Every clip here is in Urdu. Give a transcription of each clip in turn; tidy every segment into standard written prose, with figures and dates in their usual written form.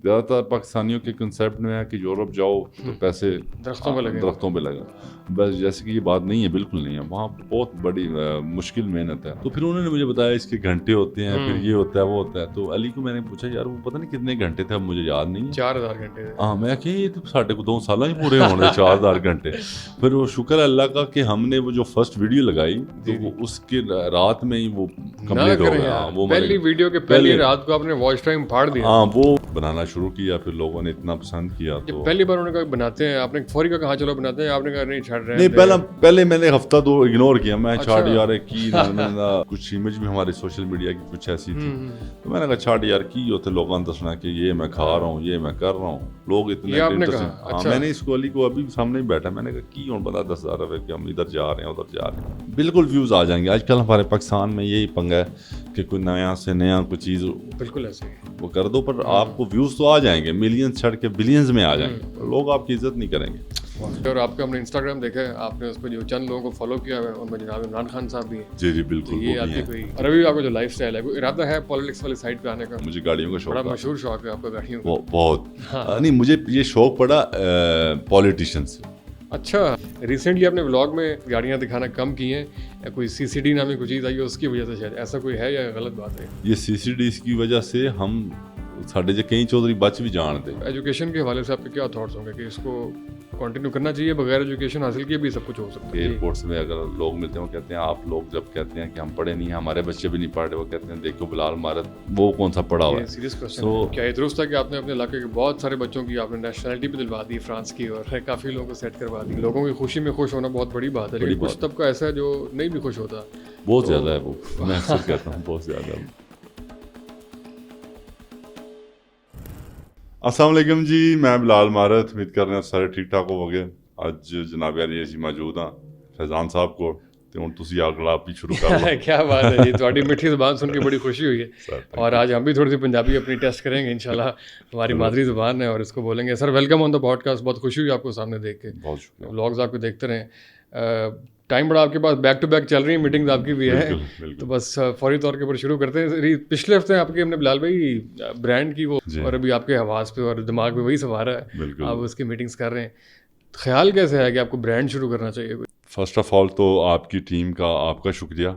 زیادہ تر پاکستانیوں کے کنسیپٹ میں ہے کہ یورپ جاؤ تو پیسے درختوں پہ لگا. بس جیسے کہ یہ بات نہیں ہے, بالکل نہیں ہے. وہاں بہت بڑی مشکل محنت ہے. تو پھر انہوں نے مجھے بتایا اس کے گھنٹے ہوتے ہیں, پھر یہ ہوتا ہے وہ ہوتا ہے. تو علی کو میں نے پوچھا یار وہ پتہ نہیں کتنے گھنٹے تھے, اب مجھے یاد نہیں ہے. 4000 گھنٹے. ہاں میں کہ یہ تو ساڑھے کو 2 سال ہی پورے ہونے 4000 گھنٹے. پھر وہ شکر ہے اللہ کا کہ ہم نے وہ جو فرسٹ ویڈیو لگائی تو وہ اس کے رات میں ہی وہ کمپلیٹ ہو گیا. وہ پہلی ویڈیو کے پہلی رات کو آپ نے واچ ٹائم پھاڑ دیا. ہاں وہ بنانا شروع کیا, پھر لوگوں نے اتنا پسند کیا. تو پہلی بار انہوں نے کہا بناتے ہیں, آپ نے فوری کا کہا چلو بناتے ہیں, آپ نے کہا نہیں چھڑ رہے ہیں. نہیں پہلے میں نے ہفتہ 2 اگنور کیا. میں چھاڑ یار کی کچھ امیج بھی ہمارے سوشل میڈیا کی کچھ ایسی تھی, تو میں نے کہا چھاڑ یار کی ہوتے لوگوں نے دسنا کہ یہ میں کھا رہا ہوں, یہ میں کر رہا ہوں. لوگ اتنے ہاں میں نے اس کو علی کو ابھی سامنے ہی بیٹھا, میں نے کہا کی ہوں بندہ 10,000 روپے کہ ہم ادھر جا رہے ہیں ادھر جا رہے ہیں. بالکل ویوز آ جائیں گے. آج کل ہمارے پاکستان میں یہی پنگا ہے کہ کوئی نیا سے نیا کوئی چیز بالکل ایسے وہ کر دو, پر آپ کو ویوز تو آ جائیں گے, ملینز چھڑ کے بلینز میں آ جائیں گے. لوگ آپ کی عزت نہیں کریں گے. اور آپ کا ہم نے انسٹاگرام دیکھا ہے, آپ نے اس پہ جو چند لوگوں کو فالو کیا ہے ان میں جناب عمران خان صاحب بھی ہیں. جی جی بالکل. یہ آپ کی کوئی اور ابھی آپ کا جو لائف اسٹائل ہے, کوئی ارادہ ہے پالیٹکس والی سائڈ پہ آنے کا؟ مجھے گاڑیوں کا شوق, بڑا مشہور شوق ہے آپ کا گاڑیوں کا. بہت. نہیں مجھے یہ شوق پڑا پالیٹیشین سے. اچھا, ریسنٹلی آپ نے ولاگ میں گاڑیاں دکھانا کم کی ہیں, کوئی سی سی ڈی نامی کوئی چیز آئی ہے اس کی وجہ سے, شاید ایسا کوئی ہے یا غلط بات ہے؟ یہ سی سی ڈی کی وجہ سے ہم ساڈے جو کئی چودھری بچ بھی جانتے. ایجوکیشن کے حوالے سے آپ کے کیا تھاٹس ہوں گے کہ اس کو کنٹینیو کرنا چاہیے, بغیر ایجوکیشن حاصل کیے بھی سب کچھ ہو سکتا ہے؟ ایئرپورٹس میں اگر لوگ ملتے ہیں وہ کہتے ہیں آپ لوگ جب کہتے ہیں کہ ہم پڑھے نہیں ہیں, ہمارے بچے بھی نہیں پڑھ رہے, وہ کہتے ہیں دیکھو بلال مارت وہ کون سا پڑھا ہوا ہے. سیریس کوسچن ہے. کیا یہ درست ہے کہ آپ نے اپنے علاقے کے بہت سارے بچوں کی آپ نے نیشنلٹی بھی دلوا دی فرانس کی, اور کافی لوگوں کو سیٹ کروا دی؟ لوگوں کی خوشی میں خوش ہونا بہت بڑی بات ہے, لیکن کچھ طبقہ ایسا ہے جو نہیں بھی خوش ہوتا. بہت زیادہ ہے وہ, میں اکثر کہتا ہوں بہت زیادہ. السلام علیکم جی, میں بلال مارت, امید کر رہے ہیں سارے ٹھیک ٹھاک ہو گئے. اج جناب علی جی موجود ہیں فیضان صاحب کو, تو ہوں تسی آپ ہی شروع کر لو. کیا بات ہے جی, تھوڑی میٹھی زبان سن کے بڑی خوشی ہوئی ہے, اور آج ہم بھی تھوڑی سی پنجابی اپنی ٹیسٹ کریں گے انشاءاللہ. ہماری مادری زبان ہے اور اس کو بولیں گے. Sir welcome on the podcast, بہت خوشی ہوئی آپ کو سامنے دیکھ کے. بہت شکریہ. ولاگز آپ کو دیکھتے رہیں, ٹائم بڑا آپ کے پاس بیک ٹو بیک چل رہی ہیں, میٹنگز آپ کی بھی ہیں, تو بس فوری طور کے اوپر شروع کرتے ہیں. پچھلے ہفتے آپ کے ہم نے بلال بھائی برانڈ کی وہ, اور ابھی آپ کے حواس پہ اور دماغ پہ وہی سوار ہے, آپ اس کی میٹنگز کر رہے ہیں. خیال کیسے ہے کہ آپ کو برانڈ شروع کرنا چاہیے؟ فرسٹ آف آل تو آپ کی ٹیم کا آپ کا شکریہ,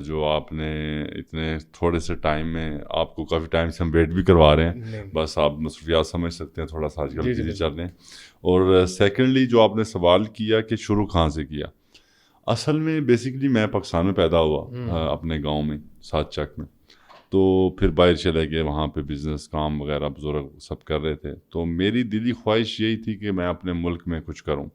جو آپ نے اتنے تھوڑے سے ٹائم میں, آپ کو کافی ٹائم سے ہم ویٹ بھی کروا رہے ہیں, بس آپ مصروفیات سمجھ سکتے ہیں تھوڑا سا آج کل بزی چل رہے ہیں. اور سیکنڈلی جو آپ نے سوال کیا کہ شروع کہاں سے کیا, اصل میں بیسکلی میں پاکستان میں پیدا ہوا اپنے گاؤں میں ساتھ چک میں, تو پھر باہر چلے گئے, وہاں پہ بزنس کام وغیرہ بزرگ سب کر رہے تھے. تو میری دلی خواہش یہی تھی کہ میں اپنے ملک میں کچھ کروں,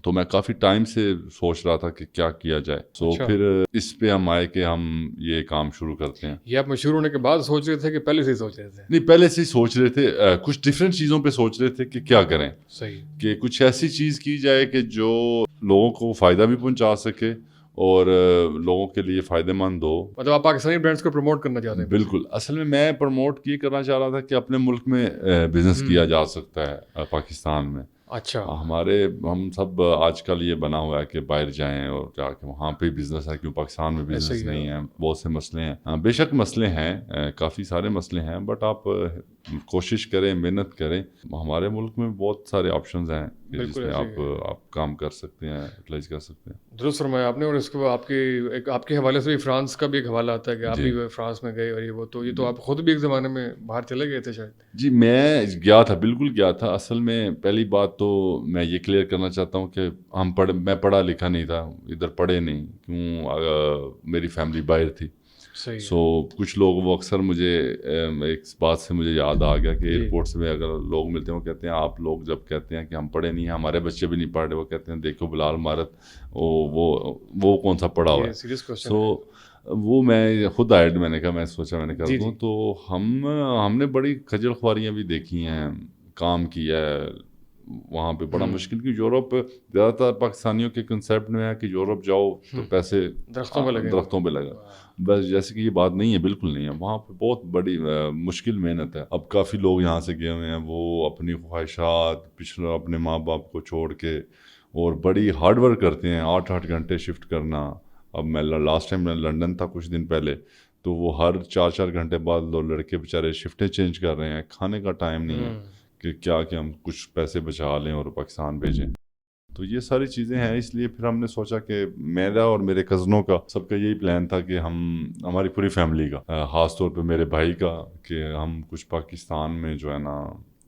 تو میں کافی ٹائم سے سوچ رہا تھا کہ کیا کیا جائے. تو پھر اس پہ ہم آئے کہ ہم یہ کام شروع کرتے ہیں. یہ آپ مشہور ہونے کے بعد سوچ رہے تھے کہ پہلے سے ہی سوچ رہے تھے؟ نہیں, پہلے سے ہی سوچ رہے تھے, کچھ ڈفرینٹ چیزوں پہ سوچ رہے تھے کہ کیا کریں. صحیح, کہ کچھ ایسی چیز کی جائے کہ جو لوگوں کو فائدہ بھی پہنچا سکے اور لوگوں کے لیے فائدہ مند ہو. مطلب آپ پاکستانی برانڈس کو پروموٹ کرنا چاہتے ہیں؟ بالکل. اصل میں پروموٹ یہ کرنا چاہ رہا تھا کہ اپنے ملک میں بزنس کیا جا سکتا ہے پاکستان میں. اچھا, ہم سب آج کل یہ بنا ہوا ہے کہ باہر جائیں اور جا کے وہاں پہ بزنس ہے, کیوں پاکستان میں بزنس نہیں ہے. بہت سے مسئلے ہیں, بے شک مسئلے ہیں, کافی سارے مسئلے ہیں, بٹ آپ کوشش کریں, محنت کریں. ہمارے ملک میں بہت سارے آپشنز ہیں جس میں آپ کام کر سکتے ہیں, یوٹیلائز کر سکتے ہیں. درست فرمایا آپ نے. اور اس کو آپ کے حوالے سے بھی فرانس کا بھی ایک حوالہ آتا ہے کہ آپ بھی فرانس میں گئے, اور یہ تو آپ خود بھی ایک زمانے میں باہر چلے گئے تھے شاید؟ جی میں گیا تھا, بالکل گیا تھا. اصل میں پہلی بات تو میں یہ کلیئر کرنا چاہتا ہوں کہ میں پڑھا لکھا نہیں تھا, ادھر پڑھے نہیں, کیوں میری فیملی باہر تھی. سو کچھ لوگ وہ اکثر مجھے ایک بات سے مجھے یاد آ گیا کہ ایئرپورٹس میں اگر لوگ ملتے ہیں وہ کہتے ہیں آپ لوگ جب کہتے ہیں کہ ہم پڑھے نہیں ہیں, ہمارے بچے بھی نہیں پڑھ رہے, وہ کہتے ہیں دیکھو بلال مارت وہ کون سا پڑھا ہوا ہے. سو وہ میں خود آئیڈ, میں نے کہا, میں سوچا میں نے کر دوں. تو ہم نے بڑی خجل خواریاں بھی دیکھی ہیں, کام کیا ہے وہاں پہ بڑا مشکل. کی یورپ زیادہ تر پاکستانیوں کے کنسیپٹ میں ہے کہ یورپ جاؤ تو پیسے درختوں پہ لگا. بس جیسے کہ یہ بات نہیں ہے, بالکل نہیں ہے. وہاں پہ بہت بڑی مشکل محنت ہے. اب کافی لوگ یہاں سے گئے ہوئے ہیں, وہ اپنی خواہشات پچھلے اپنے ماں باپ کو چھوڑ کے اور بڑی ہارڈ ورک کرتے ہیں, 8 گھنٹے شفٹ کرنا. اب میں لاسٹ ٹائم میں لنڈن تھا کچھ دن پہلے, تو وہ ہر 4 گھنٹے بعد لڑکے بیچارے شفٹیں چینج کر رہے ہیں, کھانے کا ٹائم نہیں ہے کہ کیا کہ ہم کچھ پیسے بچا لیں اور پاکستان بھیجیں. تو یہ ساری چیزیں ہیں, اس لیے پھر ہم نے سوچا کہ میرا اور میرے کزنوں کا سب کا یہی پلان تھا کہ ہماری پوری فیملی کا, خاص طور پہ میرے بھائی کا, کہ ہم کچھ پاکستان میں جو ہے نا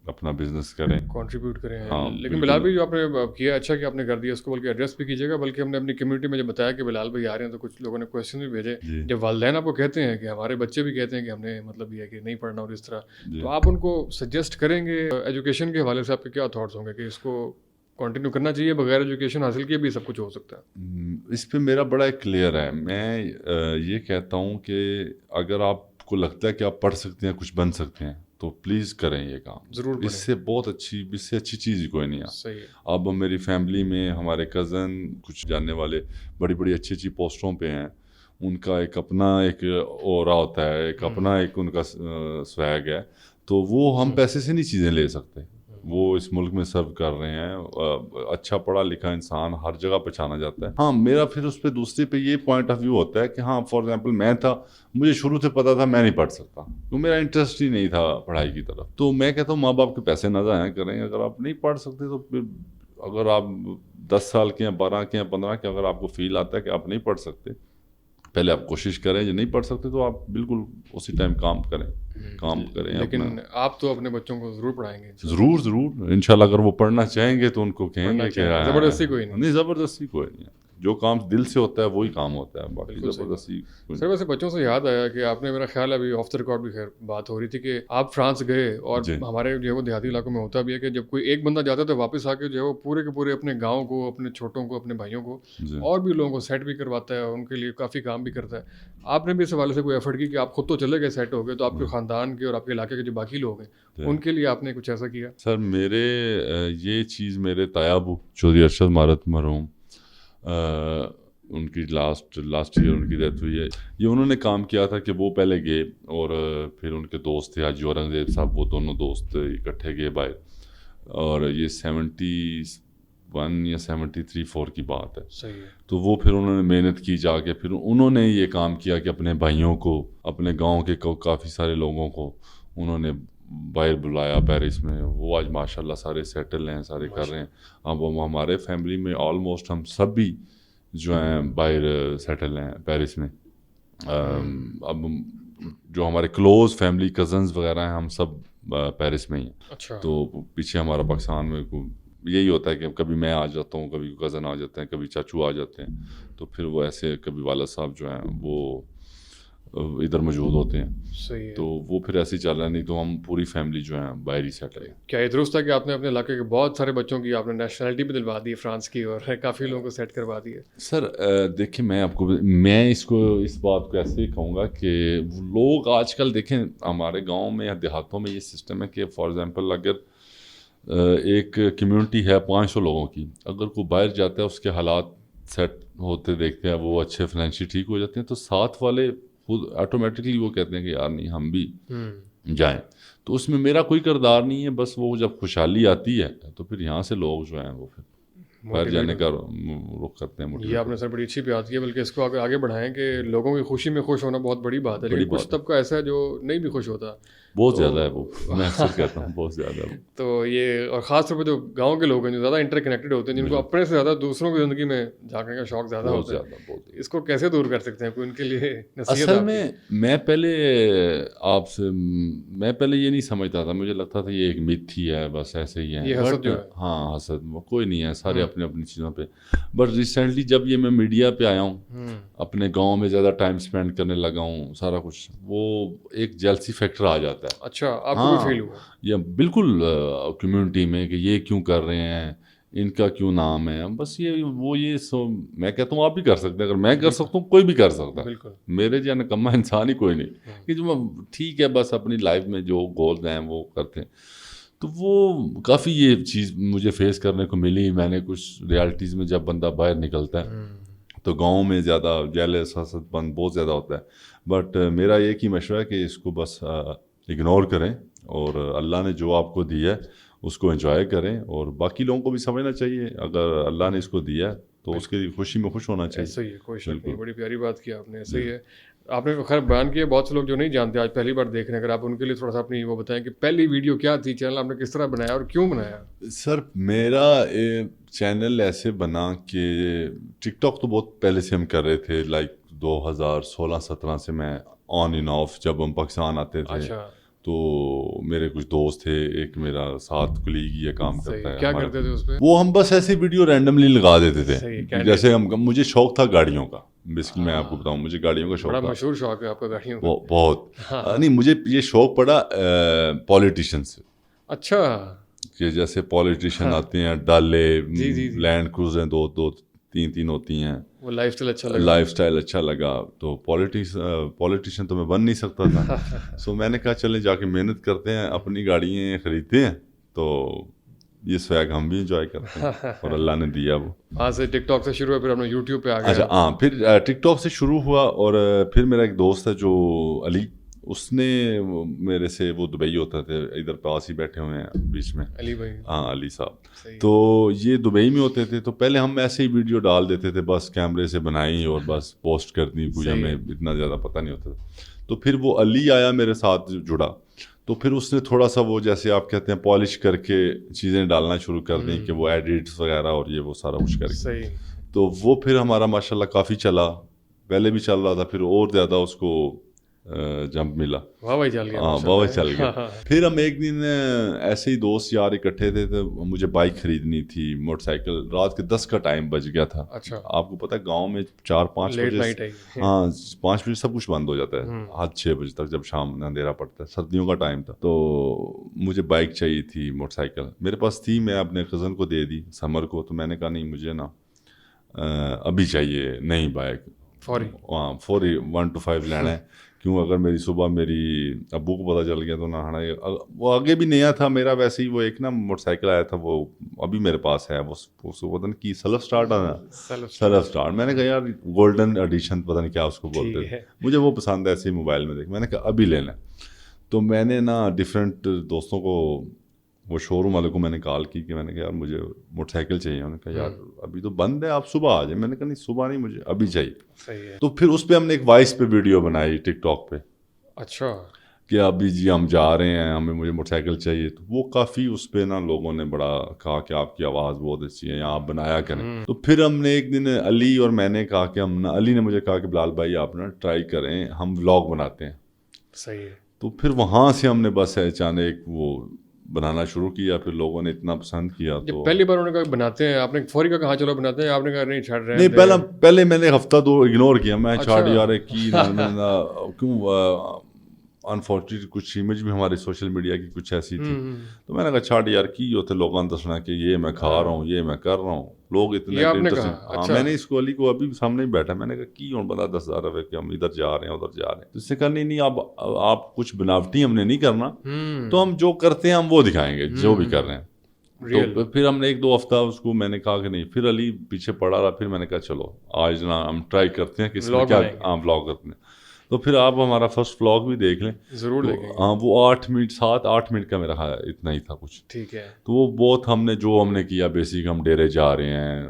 اپنا بزنس کریں, کنٹریبیوٹ کریں. ہاں, لیکن بلال بھائی جو آپ نے کیا اچھا کہ آپ نے کر دیا اس کو, بلکہ ایڈریس بھی کیجیے گا. بلکہ ہم نے اپنی کمیونٹی میں جب بتایا کہ بلال بھائی آ رہے ہیں تو کچھ لوگوں نے کویشچن بھی بھیجے. جب والدین آپ کو کہتے ہیں کہ ہمارے بچے بھی کہتے ہیں کہ ہم نے مطلب یہ ہے کہ نہیں پڑھنا اور اس طرح, تو آپ ان کو سجیسٹ کریں گے ایجوکیشن کے حوالے سے آپ کے کیا تھاٹس ہوں گے کہ اس کو کنٹینیو کرنا چاہیے, بغیر ایجوکیشن حاصل کیے بھی سب کچھ ہو سکتا ہے؟ اس پہ میرا بڑا کلیئر ہے. میں یہ کہتا ہوں کہ اگر آپ کو لگتا ہے کہ آپ پڑھ سکتے ہیں, کچھ بن سکتے ہیں, تو پلیز کریں یہ کام ضرور. اس سے بہت اس سے اچھی چیز ہی کوئی نہیں ہے. صحیح ہے. اب میری فیملی میں ہمارے کزن کچھ جاننے والے بڑی اچھی پوسٹوں پہ ہیں, ان کا ایک اپنا ایک اورا ہوتا ہے, ایک اپنا ایک ان کا سویگ ہے, تو وہ ہم پیسے سے نہیں چیزیں لے سکتے. وہ اس ملک میں سرو کر رہے ہیں, اچھا پڑھا لکھا انسان ہر جگہ پہچانا جاتا ہے. ہاں, میرا پھر اس پہ دوسرے پہ یہ پوائنٹ آف ویو ہوتا ہے کہ ہاں فار ایگزامپل میں تھا, مجھے شروع سے پتا تھا میں نہیں پڑھ سکتا, کیونکہ میرا انٹرسٹ ہی نہیں تھا پڑھائی کی طرف. تو میں کہتا ہوں ماں باپ کے پیسے نہ ضائع کریں. اگر آپ نہیں پڑھ سکتے تو پھر اگر آپ 10 سال کے ہیں, 12 کے ہیں, 15 کے, اگر آپ کو فیل آتا ہے کہ آپ نہیں پڑھ سکتے, پہلے آپ کوشش کریں. جو نہیں پڑھ سکتے تو آپ بالکل اسی ٹائم کام کریں. لیکن آپ تو اپنے بچوں کو ضرور پڑھائیں گے. ضرور انشاءاللہ. اگر وہ پڑھنا چاہیں گے تو ان کو کہیں گے کہ زبردستی کوئی نہیں. زبردستی کوئی نہیں. جو کام دل سے ہوتا ہے وہی کام ہوتا ہے, باقی زبردستی. سر ویسے بچوں سے یاد آیا کہ آپ نے, میرا خیال ہے ابھی آف دا ریکارڈ بھی خیر بات ہو رہی تھی کہ آپ فرانس گئے, اور ہمارے جو ہے وہ دیہاتی علاقوں میں ہوتا بھی ہے کہ جب کوئی ایک بندہ جاتا ہے تو واپس آ کے جو ہے وہ پورے کے پورے اپنے گاؤں کو, اپنے چھوٹوں کو, اپنے بھائیوں کو اور بھی لوگوں کو سیٹ بھی کرواتا ہے, ان کے لیے کافی کام بھی کرتا ہے. آپ نے بھی اس حوالے سے کوئی ایفرٹ کی کہ آپ خود تو چلے گئے, سیٹ ہو گئے, تو آپ کے خاندان کے اور آپ کے علاقے کے جو باقی لوگ ہیں ان کے لیے آپ نے کچھ ایسا کیا؟ سر میرے یہ چیز میرے تایابو چودھری ارشد مہارت مرحوم, ان کی لاسٹ ایئر ان کی ڈیتھ ہوئی ہے. یہ انہوں نے کام کیا تھا کہ وہ پہلے گئے, اور پھر ان کے دوست تھے حاجی اورنگزیب صاحب, وہ دونوں دوست اکٹھے گئے باہر, اور یہ 71 یا 73 کی بات ہے. صحیح ہے. تو وہ پھر انہوں نے محنت کی جا کے, پھر انہوں نے یہ کام کیا کہ اپنے بھائیوں کو, اپنے گاؤں کے کافی سارے لوگوں کو انہوں نے باہر بلایا پیرس میں. وہ آج ماشاءاللہ سارے سیٹل ہیں, سارے کر رہے ہیں. اب ہمارے فیملی میں آلموسٹ ہم سب بھی جو ہیں باہر سیٹل ہیں پیرس میں. اب جو ہمارے کلوز فیملی کزنز وغیرہ ہیں, ہم سب پیرس میں ہی ہیں. اچھا. تو پیچھے ہمارا پاکستان میں یہی ہوتا ہے کہ کبھی میں آ جاتا ہوں, کبھی کزن آ جاتے ہیں, کبھی چاچو آ جاتے ہیں, تو پھر وہ ایسے کبھی والد صاحب جو ہیں وہ ادھر موجود ہوتے ہیں. صحیح ہے. تو وہ پھر ایسے ہی چل رہا ہے. نہیں تو ہم پوری فیملی جو ہیں باہر سیٹل ہے. کیا یہ درست ہے کہ آپ نے اپنے علاقے کے بہت سارے بچوں کی آپ نے نیشنلٹی بھی دلوا دی فرانس کی, اور کافی لوگوں کو سیٹ کروا دی ہے؟ سر دیکھیں, میں اس بات کو ایسے ہی کہوں گا کہ لوگ آج کل دیکھیں ہمارے گاؤں میں یا دیہاتوں میں یہ سسٹم ہے کہ فار ایگزامپل اگر ایک کمیونٹی ہے 500 لوگوں کی, اگر کوئی باہر جاتا ہے اس کے حالات سیٹ ہوتے دیکھتے ہیں, وہ اچھے فائنینشلی ٹھیک ہو جاتے ہیں, تو ساتھ والے خود آٹومیٹکلی وہ کہتے ہیں کہ یار نہیں ہم بھی جائیں. تو اس میں میرا کوئی کردار نہیں ہے, بس وہ جب خوشحالی آتی ہے تو پھر یہاں سے لوگ جو ہیں وہ پھر باہر جانے کا رخ کرتے ہیں. یہ آپ نے سر بڑی اچھی بات کی ہے, بلکہ اس کو اگر آگے بڑھائیں کہ لوگوں کی خوشی میں خوش ہونا بہت بڑی بات ہے, لیکن کچھ طبقہ ایسا ہے جو نہیں بھی خوش ہوتا. بہت زیادہ ہے وہ, میں اکثر کہتا ہوں بہت زیادہ ہے. تو یہ, اور خاص طور پہ جو گاؤں کے لوگ ہیں جو زیادہ انٹر کنیکٹڈ ہوتے ہیں, جن کو اپنے سے زیادہ دوسروں کی زندگی میں جھانکنے کا شوق زیادہ ہوتا ہے, اس کو کیسے دور کر سکتے ہیں کوئی ان کے لیے نصیحت؟ اصل میں پہلے یہ نہیں سمجھتا تھا, مجھے لگتا تھا یہ ایک میتھ ہی ہے, بس ایسے ہی ہے. یہ حسد جو ہے, ہاں حسد کوئی نہیں ہے, سارے اپنے اپنی چیزوں پہ. بٹ ریسنٹلی جب یہ میں میڈیا پہ آیا ہوں, اپنے گاؤں میں زیادہ ٹائم اسپینڈ کرنے لگا ہوں, سارا کچھ, وہ ایک جیلسی فیکٹر آ جاتا ہے. اچھا, آپ کو بھی فیل ہوا؟ یہ بالکل کمیونٹی میں کہ یہ کیوں کر رہے ہیں, ان کا کیوں نام ہے, بس یہ میں کہتا ہوں آپ بھی کر سکتے ہیں, اگر میں کر سکتا ہوں کوئی بھی کر سکتا ہے. بالکل. میرے جیسا نکما انسان ہی کوئی نہیں کہ جو ٹھیک ہے بس اپنی لائف میں جو گولز ہیں وہ کرتے ہیں. تو وہ کافی یہ چیز مجھے فیس کرنے کو ملی. میں نے کچھ ریالٹیز میں جب بندہ باہر نکلتا ہے تو گاؤں میں زیادہ جیلس حسد پن بہت زیادہ ہوتا ہے. بٹ میرا ایک ہی مشورہ ہے کہ اس کو بس اگنور کریں, اور اللہ نے جو آپ کو دیا ہے اس کو انجوائے کریں, اور باقی لوگوں کو بھی سمجھنا چاہیے اگر اللہ نے اس کو دیا ہے تو اس کی خوشی میں خوش ہونا چاہیے. صحیح ہے, کوئی شک نہیں, بڑی پیاری بات کی آپ نے. صحیح ہے. آپ نے خیر بیان کیا، بہت سے لوگ جو نہیں جانتے آج پہلی بار دیکھ رہے ہیں، اگر آپ ان کے لیے تھوڑا سا اپنی وہ بتائیں کہ پہلی ویڈیو کیا تھی، چینل آپ نے کس طرح بنایا اور کیوں بنایا؟ سر میرا چینل ایسے بنا کہ ٹک ٹاک تو بہت پہلے سے ہم کر رہے تھے، لائک 2016-17 سے میں آن اینڈ آف جب ہم پاکستان آتے تھے تو میرے کچھ دوست تھے، ایک میرا ساتھ کلیگ یہ کام کرتا ہے، کیا کرتے تھے اس پہ؟ وہ ہم بس ایسے ویڈیو رینڈملی لگا دیتے تھے، جیسے مجھے شوق تھا گاڑیوں کا، بیسکلی میں آپ کو بتاؤں مجھے گاڑیوں کا شوق تھا، بڑا مشہور شوق ہے آپ کا گاڑیوں کا، بہت نہیں مجھے یہ شوق پڑا پولیٹیشین سے. اچھا، کہ جیسے پولیٹیشین آتے ہیں، ڈالے لینڈ کروزیں 2-3 ہوتی ہیں، وہ لائف اسٹائل اچھا لگا تو پولیٹیشین تو میں بن نہیں سکتا تھا. سو میں نے کہا چلیں جا کے محنت کرتے ہیں، اپنی گاڑیاں خریدتے ہیں تو یہ سویگ ہم بھی انجوائے کرتے ہیں اور اللہ نے دیا. وہ وہاں سے ٹک ٹاک سے شروع ہوا، پھر ہم نے یوٹیوب پہ آ گئے. اچھا ہاں، پھر ٹک ٹاک سے شروع ہوا اور پھر میرا ایک دوست ہے جو علی، اس نے میرے سے، وہ دبئی ہوتا تھے، ادھر پاس ہی بیٹھے ہوئے ہیں بیچ میں، علی بھائی، ہاں علی صاحب، تو یہ دبئی میں ہوتے تھے. تو پہلے ہم ایسے ہی ویڈیو ڈال دیتے تھے، بس کیمرے سے بنائی اور بس پوسٹ کر دی، کوئی ہمیں اتنا زیادہ پتہ نہیں ہوتا تھا. تو پھر وہ علی آیا میرے ساتھ جڑا، تو پھر اس نے تھوڑا سا وہ جیسے آپ کہتے ہیں پالش کر کے چیزیں ڈالنا شروع کر دیں کہ وہ ایڈیٹس وغیرہ اور یہ وہ سارا کچھ کر کے. تو وہ پھر ہمارا ماشاء اللہ کافی چلا، پہلے بھی چل رہا تھا، پھر اور زیادہ اس کو جمپ ملا، واہ چل گیا. پھر ہم ایک دن ایسے ہی دوست یار اکٹھے تھے، تو مجھے بائک خریدنی تھی، موٹر سائیکل، رات کے 10 کا ٹائم بج گیا تھا. آپ کو پتہ ہے گاؤں میں 4-5 بجے، ہاں 5 بجے سب کچھ بند ہو جاتا ہے، آج 6 بجے تک جب شام میں اندھیرا پڑتا ہے، سردیوں کا ٹائم تھا. تو مجھے بائک چاہیے تھی، موٹر سائیکل میرے پاس تھی، میں اپنے کزن کو دے دی سمر کو. تو میں نے کہا نہیں مجھے نا ابھی چاہیے نئی بائک، فوری 1 to 5 لینا ہے. کیوں اگر میری صبح میری ابو کو پتہ چل گیا تو نہ، وہ آگے بھی نیا تھا میرا، ویسے ہی وہ ایک نا موٹر سائیکل آیا تھا، وہ ابھی میرے پاس ہے، وہ پتہ نہیں کی سیلف اسٹارٹ، میں نے کہا یار گولڈن ایڈیشن پتہ نہیں کیا اس کو بولتے تھے، مجھے وہ پسند ہے، ایسے ہی موبائل میں دیکھ، میں نے کہا ابھی لے لیں. تو میں نے نا ڈفرینٹ دوستوں کو، وہ شو روم والے کو میں نے کال کی کہ میں نے کہا یار مجھے موٹر سائیکل چاہیے. انہوں نے کہا یار ابھی تو بند ہے، آپ صبح آ جائیں. میں نے کہا نہیں صبح نہیں، مجھے ابھی چاہیے. تو پھر اس پہ ہم نے ایک وائس پہ ویڈیو بنائی ٹک ٹاک پہ، اچھا کہ ابھی جی ہم جا رہے ہیں، مجھے موٹر سائیکل چاہیے. تو وہ کافی اس پہ نا لوگوں نے بڑا کہا کہ آپ کی آواز بہت اچھی ہے، آپ بنایا کریں. تو پھر ہم نے ایک دن علی اور میں نے کہا کہ ہم نا، علی نے مجھے کہا کہ بلال بھائی آپ نا ٹرائی کریں، ہم ولاگ بناتے ہیں. صحیح ہے. تو پھر وہاں سے ہم نے بس اچانک وہ بنانا شروع کیا، پھر لوگوں نے اتنا پسند کیا. تو پہلی بار انہوں نے کہا بناتے ہیں، آپ نے فوری کا کہا چلو بناتے ہیں، آپ نے کہا نہیں چھاڑ رہے ہیں. نہیں پہلے میں نے ہفتہ 2 اگنور کیا، میں چھاڑ یار کی کیوں، انفارچونیٹلی کچھ امیج بھی ہماری سوشل میڈیا کی کچھ ایسی تھی. تو میں نے کہا چھاڑ یار کی ہوتے لوگوں نے دسنا کہ یہ میں کھا رہا ہوں، یہ میں کر رہا ہوں، لوگ اتنے انٹرسٹنگ. ہاں میں نے اس کو علی کو ابھی سامنے ہی بیٹھا، میں نے کہا کی ہوں بندہ 10,000 روپے کہ ہم ادھر جا رہے ہیں ادھر جا رہے ہیں. تو اس نے کہا نہیں آپ کچھ بناوٹی ہم نے نہیں کرنا، تو ہم جو کرتے ہیں ہم وہ دکھائیں گے جو بھی کر رہے ہیں. تو پھر ہم نے 1-2 ہفتہ اس کو میں نے کہا کہ نہیں، پھر علی پیچھے پڑا رہا. پھر میں نے کہا چلو آج نا ہم ٹرائی کرتے ہیں کہ اس میں کیا ولاگ کرتے ہیں. تو پھر آپ ہمارا فرسٹ ولاگ بھی دیکھ لیں ضرور دیکھیں. ہاں وہ 7-8 منٹ کا میرا خیال اتنا ہی تھا کچھ. ٹھیک ہے. تو وہ بہت ہم نے کیا بیسک، ہم ڈیرے جا رہے ہیں،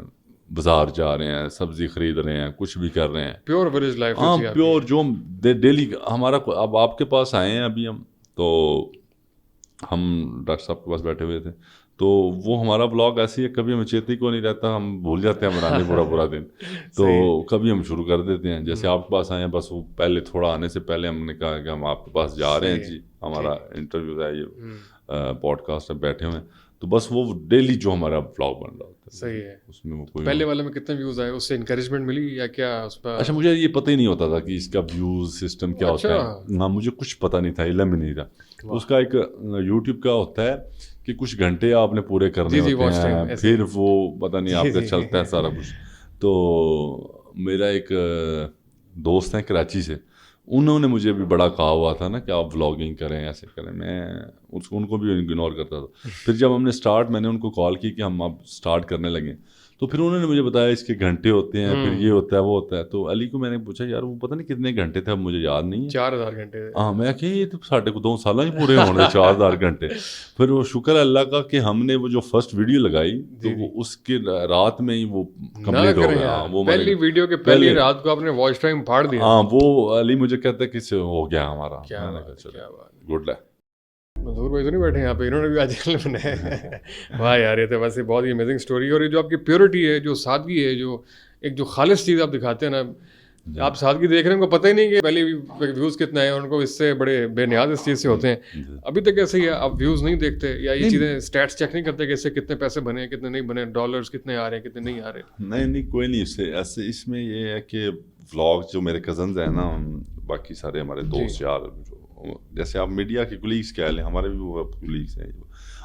بازار جا رہے ہیں، سبزی خرید رہے ہیں، کچھ بھی کر رہے ہیں، پیور ولیج لائف. ہاں پیور جو ڈیلی ہمارا. اب آپ کے پاس آئے ہیں ابھی ہم، تو ہم ڈاکٹر صاحب کے پاس بیٹھے ہوئے تھے، تو وہ ہمارا بلاگ ایسی ہے، کبھی ہمیں چیتی کو نہیں رہتا، ہم بھول جاتے ہیں بنانے پورا دن. تو کبھی ہم شروع کر دیتے ہیں، جیسے آپ کے پاس آئے ہیں، بس وہ پہلے تھوڑا آنے سے پہلے ہم نے کہا کہ ہم آپ کے پاس جا رہے ہیں جی، ہمارا انٹرویو ہے، یہ پوڈ کاسٹ میں بیٹھے ہوئے ہیں. تو بس وہ ڈیلی جو ہمارا بلاگ بن رہا ہوتا ہے. صحیح ہے. اس میں وہ کوئی پہلے والے میں کتنے ویوز آئے، اس سے انکریجمنٹ ملی یا کیا اس پہ؟ اچھا مجھے یہ پتہ ہی نہیں ہوتا تھا کہ اس کا ویوز سسٹم کیا ہوتا ہے. ہاں مجھے کچھ پتہ نہیں تھا، علم ہی نہیں تھا. اس کا ایک یوٹیوب کا ہوتا ہے کہ کچھ گھنٹے آپ نے پورے کرنے ہوتے ہیں، پھر وہ پتہ نہیں آپ کا چلتا ہے سارا کچھ. تو میرا ایک دوست ہیں کراچی سے، انہوں نے مجھے بھی بڑا کہا ہوا تھا نا کہ آپ ولاگنگ کریں، ایسے کریں. ان کو بھی اگنور کرتا تھا. پھر جب ہم نے میں نے ان کو کال کی کہ ہم اب اسٹارٹ کرنے لگے, تو پھر انہوں نے مجھے بتایا اس کے گھنٹے ہوتے ہیں, پھر یہ ہوتا ہے وہ ہوتا ہے. تو علی کو میں نے پوچھا یار وہ پتہ نہیں کتنے گھنٹے تھے, اب مجھے یاد نہیں ہے. 4000 گھنٹے. ہاں میں کہ یہ تو ساڑھے کو 2 سال ہی پورے ہونے 4000 گھنٹے. پھر وہ شکر ہے اللہ کا کہ ہم نے وہ جو فرسٹ ویڈیو لگائی تو وہ اس کے رات میں ہی وہ کمپلیٹ ہو گیا. وہ پہلی ویڈیو کے پہلی رات کو آپ نے واچ ٹائم پھاڑ دیا. ہاں وہ علی مجھے کہتا ہے کہ سے ہو گیا ہمارا. گڈ ہے. منظور بھائی تو نہیں بیٹھے یہاں پہ, انہوں نے بھی آج کل بنایا. واہ یار یہ تو ویسے بہت ہی امیزنگ اسٹوری. اور یہ جو آپ کی پیورٹی ہے, جو سادگی ہے, جو ایک جو خالص چیز آپ دکھاتے ہیں نا, آپ سادگی دیکھ رہے ہیں, ان کو پتہ ہی نہیں کہ پہلے ویوز کتنا ہے, ان کو اس سے بڑے بے نیاز اس چیز سے ہوتے ہیں. ابھی تک ایسے ہی ہے, آپ ویوز نہیں دیکھتے یا یہ چیزیں اسٹیٹس چیک نہیں کرتے کہ اس سے کتنے پیسے بنے, کتنے نہیں بنے, ڈالرز کتنے آ رہے ہیں, کتنے نہیں آ رہے؟ نہیں کوئی نہیں. ایسے اس میں یہ ہے کہ ولاگ جو میرے کزنز ہیں نا, باقی سارے ہمارے دوست یار, جیسے آپ میڈیا کے کولیگس کہہ لیں, ہمارے بھی وہ کولیگس ہیں.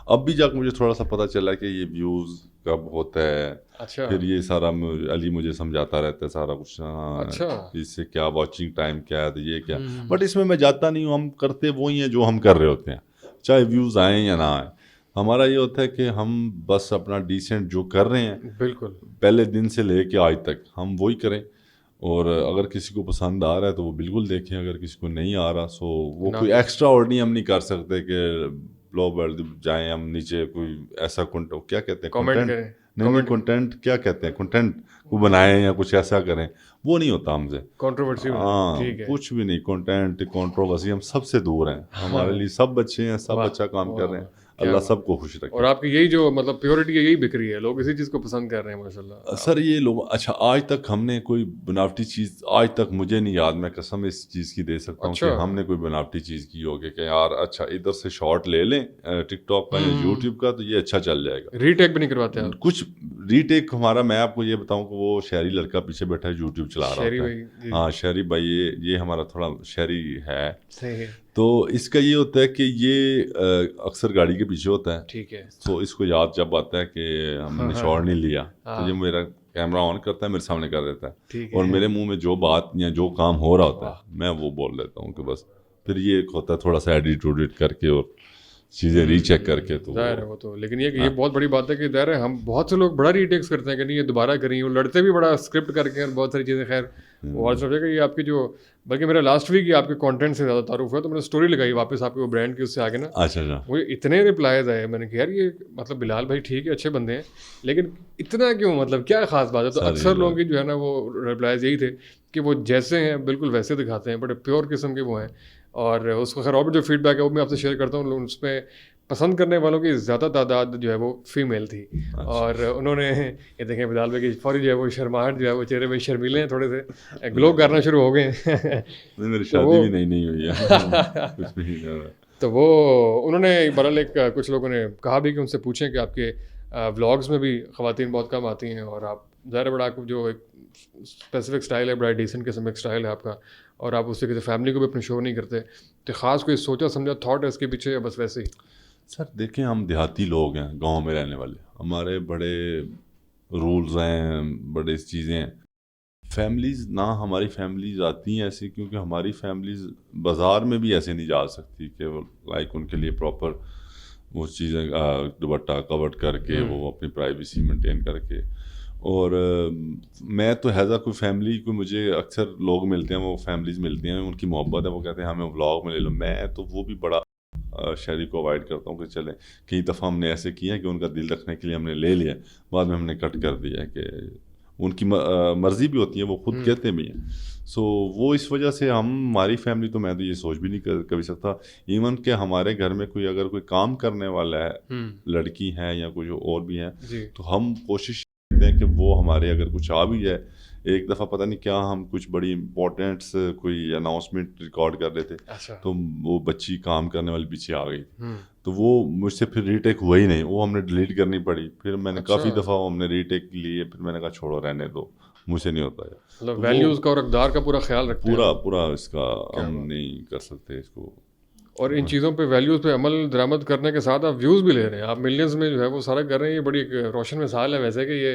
اب بھی جا کے مجھے تھوڑا سا پتہ چلا کہ یہ ویوز کب ہوتا ہے. اچھا. پھر یہ سارا علی مجھے سمجھاتا رہتا ہے سارا کچھ. اچھا. اس سے کیا واچنگ ٹائم کیا ہے, یہ کیا. بٹ اس میں جاتا نہیں ہوں, ہم کرتے وہی ہیں جو ہم کر رہے ہوتے ہیں, چاہے ویوز آئیں یا نہ آئیں. ہمارا یہ ہوتا ہے کہ ہم بس اپنا ڈیسنٹ جو کر رہے ہیں بالکل پہلے دن سے لے کے آج تک ہم وہی کریں. اور اگر کسی کو پسند آ رہا ہے تو وہ بالکل دیکھیں, اگر کسی کو نہیں آ رہا سو وہ کوئی ایکسٹرا آرڈنری ہم نہیں کر سکتے کہ جائیں ہم نیچے کوئی ایسا کیا کہتے ہیں کنٹینٹ کیا کہتے ہیں کنٹینٹ وہ بنائیں یا کچھ ایسا کریں, وہ نہیں ہوتا ہم سے. کنٹروورسی ہاں کچھ بھی نہیں, کنٹینٹ کنٹروورسی ہم سب سے دور ہیں. ہمارے لیے سب اچھے ہیں, سب اچھا کام کر رہے ہیں, اللہ سب کو خوش رکھے. اور آپ کی یہی جو مطلب پیورٹی ہے یہی بک رہی ہے, لوگ اسی چیز کو پسند کر رہے ہیں ماشاء اللہ. سر یہ لوگ اچھا آج تک ہم نے کوئی بناوٹی چیز آج تک مجھے نہیں یاد, میں قسم اس چیز کی دے سکتا ہوں کہ ہم نے کوئی بناوٹی چیز کی ہوگی کہ یار اچھا ادھر سے شارٹ لے لیں ٹک ٹاک کا یا یوٹیوب کا تو یہ اچھا چل جائے گا. ری ٹیک بھی نہیں کرواتے ہیں کچھ ری ٹیک ہمارا, میں آپ کو یہ بتاؤں کہ وہ شہری لڑکا پیچھے بیٹھا ہے یوٹیوب چلا رہا ہے. ہاں شہری بھائی, یہ ہمارا تھوڑا شہری ہے. تو اس کا یہ ہوتا ہے کہ یہ اکثر گاڑی کے پیچھے ہوتا ہے. ٹھیک ہے. تو اس کو یاد جب آتا ہے کہ ہم نے شارٹ نہیں لیا تو یہ میرا کیمرہ آن کرتا ہے, میرے سامنے کر دیتا ہے, اور میرے منہ میں جو بات یا جو کام ہو رہا ہوتا ہے میں وہ بول دیتا ہوں کہ بس. پھر یہ ایک ہوتا ہے تھوڑا سا ایڈٹ کر کے اور چیزیں ری چیک کر کے. تو ظاہر ہے وہ تو, لیکن یہ بہت بڑی بات ہے کہ ظاہر ہے ہم بہت سے لوگ بڑا ری ٹیکس کرتے ہیں کہ نہیں یہ دوبارہ کریں, وہ لڑتے بھی بڑا اسکرپٹ کر کے اور بہت ساری چیزیں. خیر وہ اور سمجھے کہ یہ آپ کی جو, بلکہ میرا لاسٹ ویک یہ آپ کے کانٹینٹ سے زیادہ تعارف ہوا تو میں نے اسٹوری لگائی واپس آپ کے وہ برانڈ کی, اس سے آگے نا اچھا وہ اتنے ریپلائز آئے, میں نے کہا یار یہ مطلب بلال بھائی ٹھیک ہے اچھے بندے ہیں لیکن اتنا کیوں, مطلب کیا خاص بات ہے. تو اکثر لوگوں کی جو ہے نا وہ ریپلائز یہی تھے کہ وہ جیسے ہیں بالکل ویسے دکھاتے ہیں, بڑے پیور قسم کے وہ ہیں. اور اس کو خیر اور بھی جو فیڈ بیک ہے وہ میں آپ سے شیئر کرتا ہوں. اس میں پسند کرنے والوں کی زیادہ تعداد جو ہے وہ فیمیل تھی, اور انہوں نے یہ دیکھیں بلال بھائی کی فوری جو ہے وہ شرماہٹ جو ہے وہ چہرے پہ شرمیلے ہیں, تھوڑے سے گلو کرنا شروع ہو گئے ہیں. میری شادی بھی نہیں ہوئی ہے. تو وہ انہوں نے بہرحال ایک کچھ لوگوں نے کہا بھی کہ ان سے پوچھیں کہ آپ کے ولاگس میں بھی خواتین بہت کم آتی ہیں, اور آپ ظاہر بڑا آپ جو ایک اسپیسیفک اسٹائل ہے, بڑا ڈیسنٹ قسم کا اسٹائل ہے آپ کا, اور آپ اس سے کسی فیملی کو بھی اپنے شو نہیں کرتے. تو خاص کوئی سوچا سمجھا تھاٹ ہے اس کے پیچھے یا بس ویسے ہی؟ سر دیکھیں ہم دیہاتی لوگ ہیں, گاؤں میں رہنے والے, ہمارے بڑے رولز ہیں, بڑے چیزیں ہیں. فیملیز نہ ہماری فیملیز آتی ہیں ایسی, کیونکہ ہماری فیملیز بازار میں بھی ایسے نہیں جا سکتی کہ لائک ان کے لیے پراپر وہ چیزیں دوپٹہ کور کر کے وہ اپنی پرائیویسی مینٹین کر کے. اور میں تو ایز کوئی فیملی کو مجھے اکثر لوگ ملتے ہیں, وہ فیملیز ملتی ہیں, ان کی محبت ہے, وہ کہتے ہیں ہمیں ولاگ میں لے لو. میں تو وہ بھی بڑا شہری کو اوائڈ کرتا ہوں کہ چلیں, کئی دفعہ ہم نے ایسے کیا کہ ان کا دل رکھنے کے لیے ہم نے لے لیا, بعد میں ہم نے کٹ کر دیا کہ ان کی مرضی بھی ہوتی ہے, وہ خود کہتے بھی ہیں. سو وہ اس وجہ سے ہماری فیملی تو میں تو یہ سوچ بھی نہیں کر سکتا. ایون کہ ہمارے گھر میں کوئی اگر کوئی کام کرنے والا ہے, لڑکی ہے یا کوئی اور بھی ہے, تو ہم کوشش کرتے ہیں کہ وہ ہمارے اگر کچھ آ بھی جائے. ایک دفعہ پتہ نہیں کیا ہم کچھ بڑی امپورٹنٹس کوئی اناؤنسمنٹ ریکارڈ کر رہے تھے, تو وہ بچی کام کرنے والی پیچھے آ گئی, تو وہ مجھ سے پھر ری ٹیک ہوا ہی نہیں, وہ ہم نے ڈیلیٹ کرنی پڑی. پھر میں نے کافی دفعہ ہم نے ری ٹیک لیے, پھر میں نے کہا چھوڑو رہنے دو, مجھ سے نہیں ہوتا ہے. مطلب ویلیوز کا اور اقدار کا پورا خیال رکھتے ہیں, پورا اس کا ہم نہیں کر سکتے اس کو. اور ان چیزوں پہ ویلیوز پہ عمل درآمد کرنے کے ساتھ آپ ویوز بھی لے رہے ہیں, آپ ملینز میں جو ہے وہ سارا کر رہے ہیں. یہ بڑی ایک روشن مثال ہے ویسے کہ یہ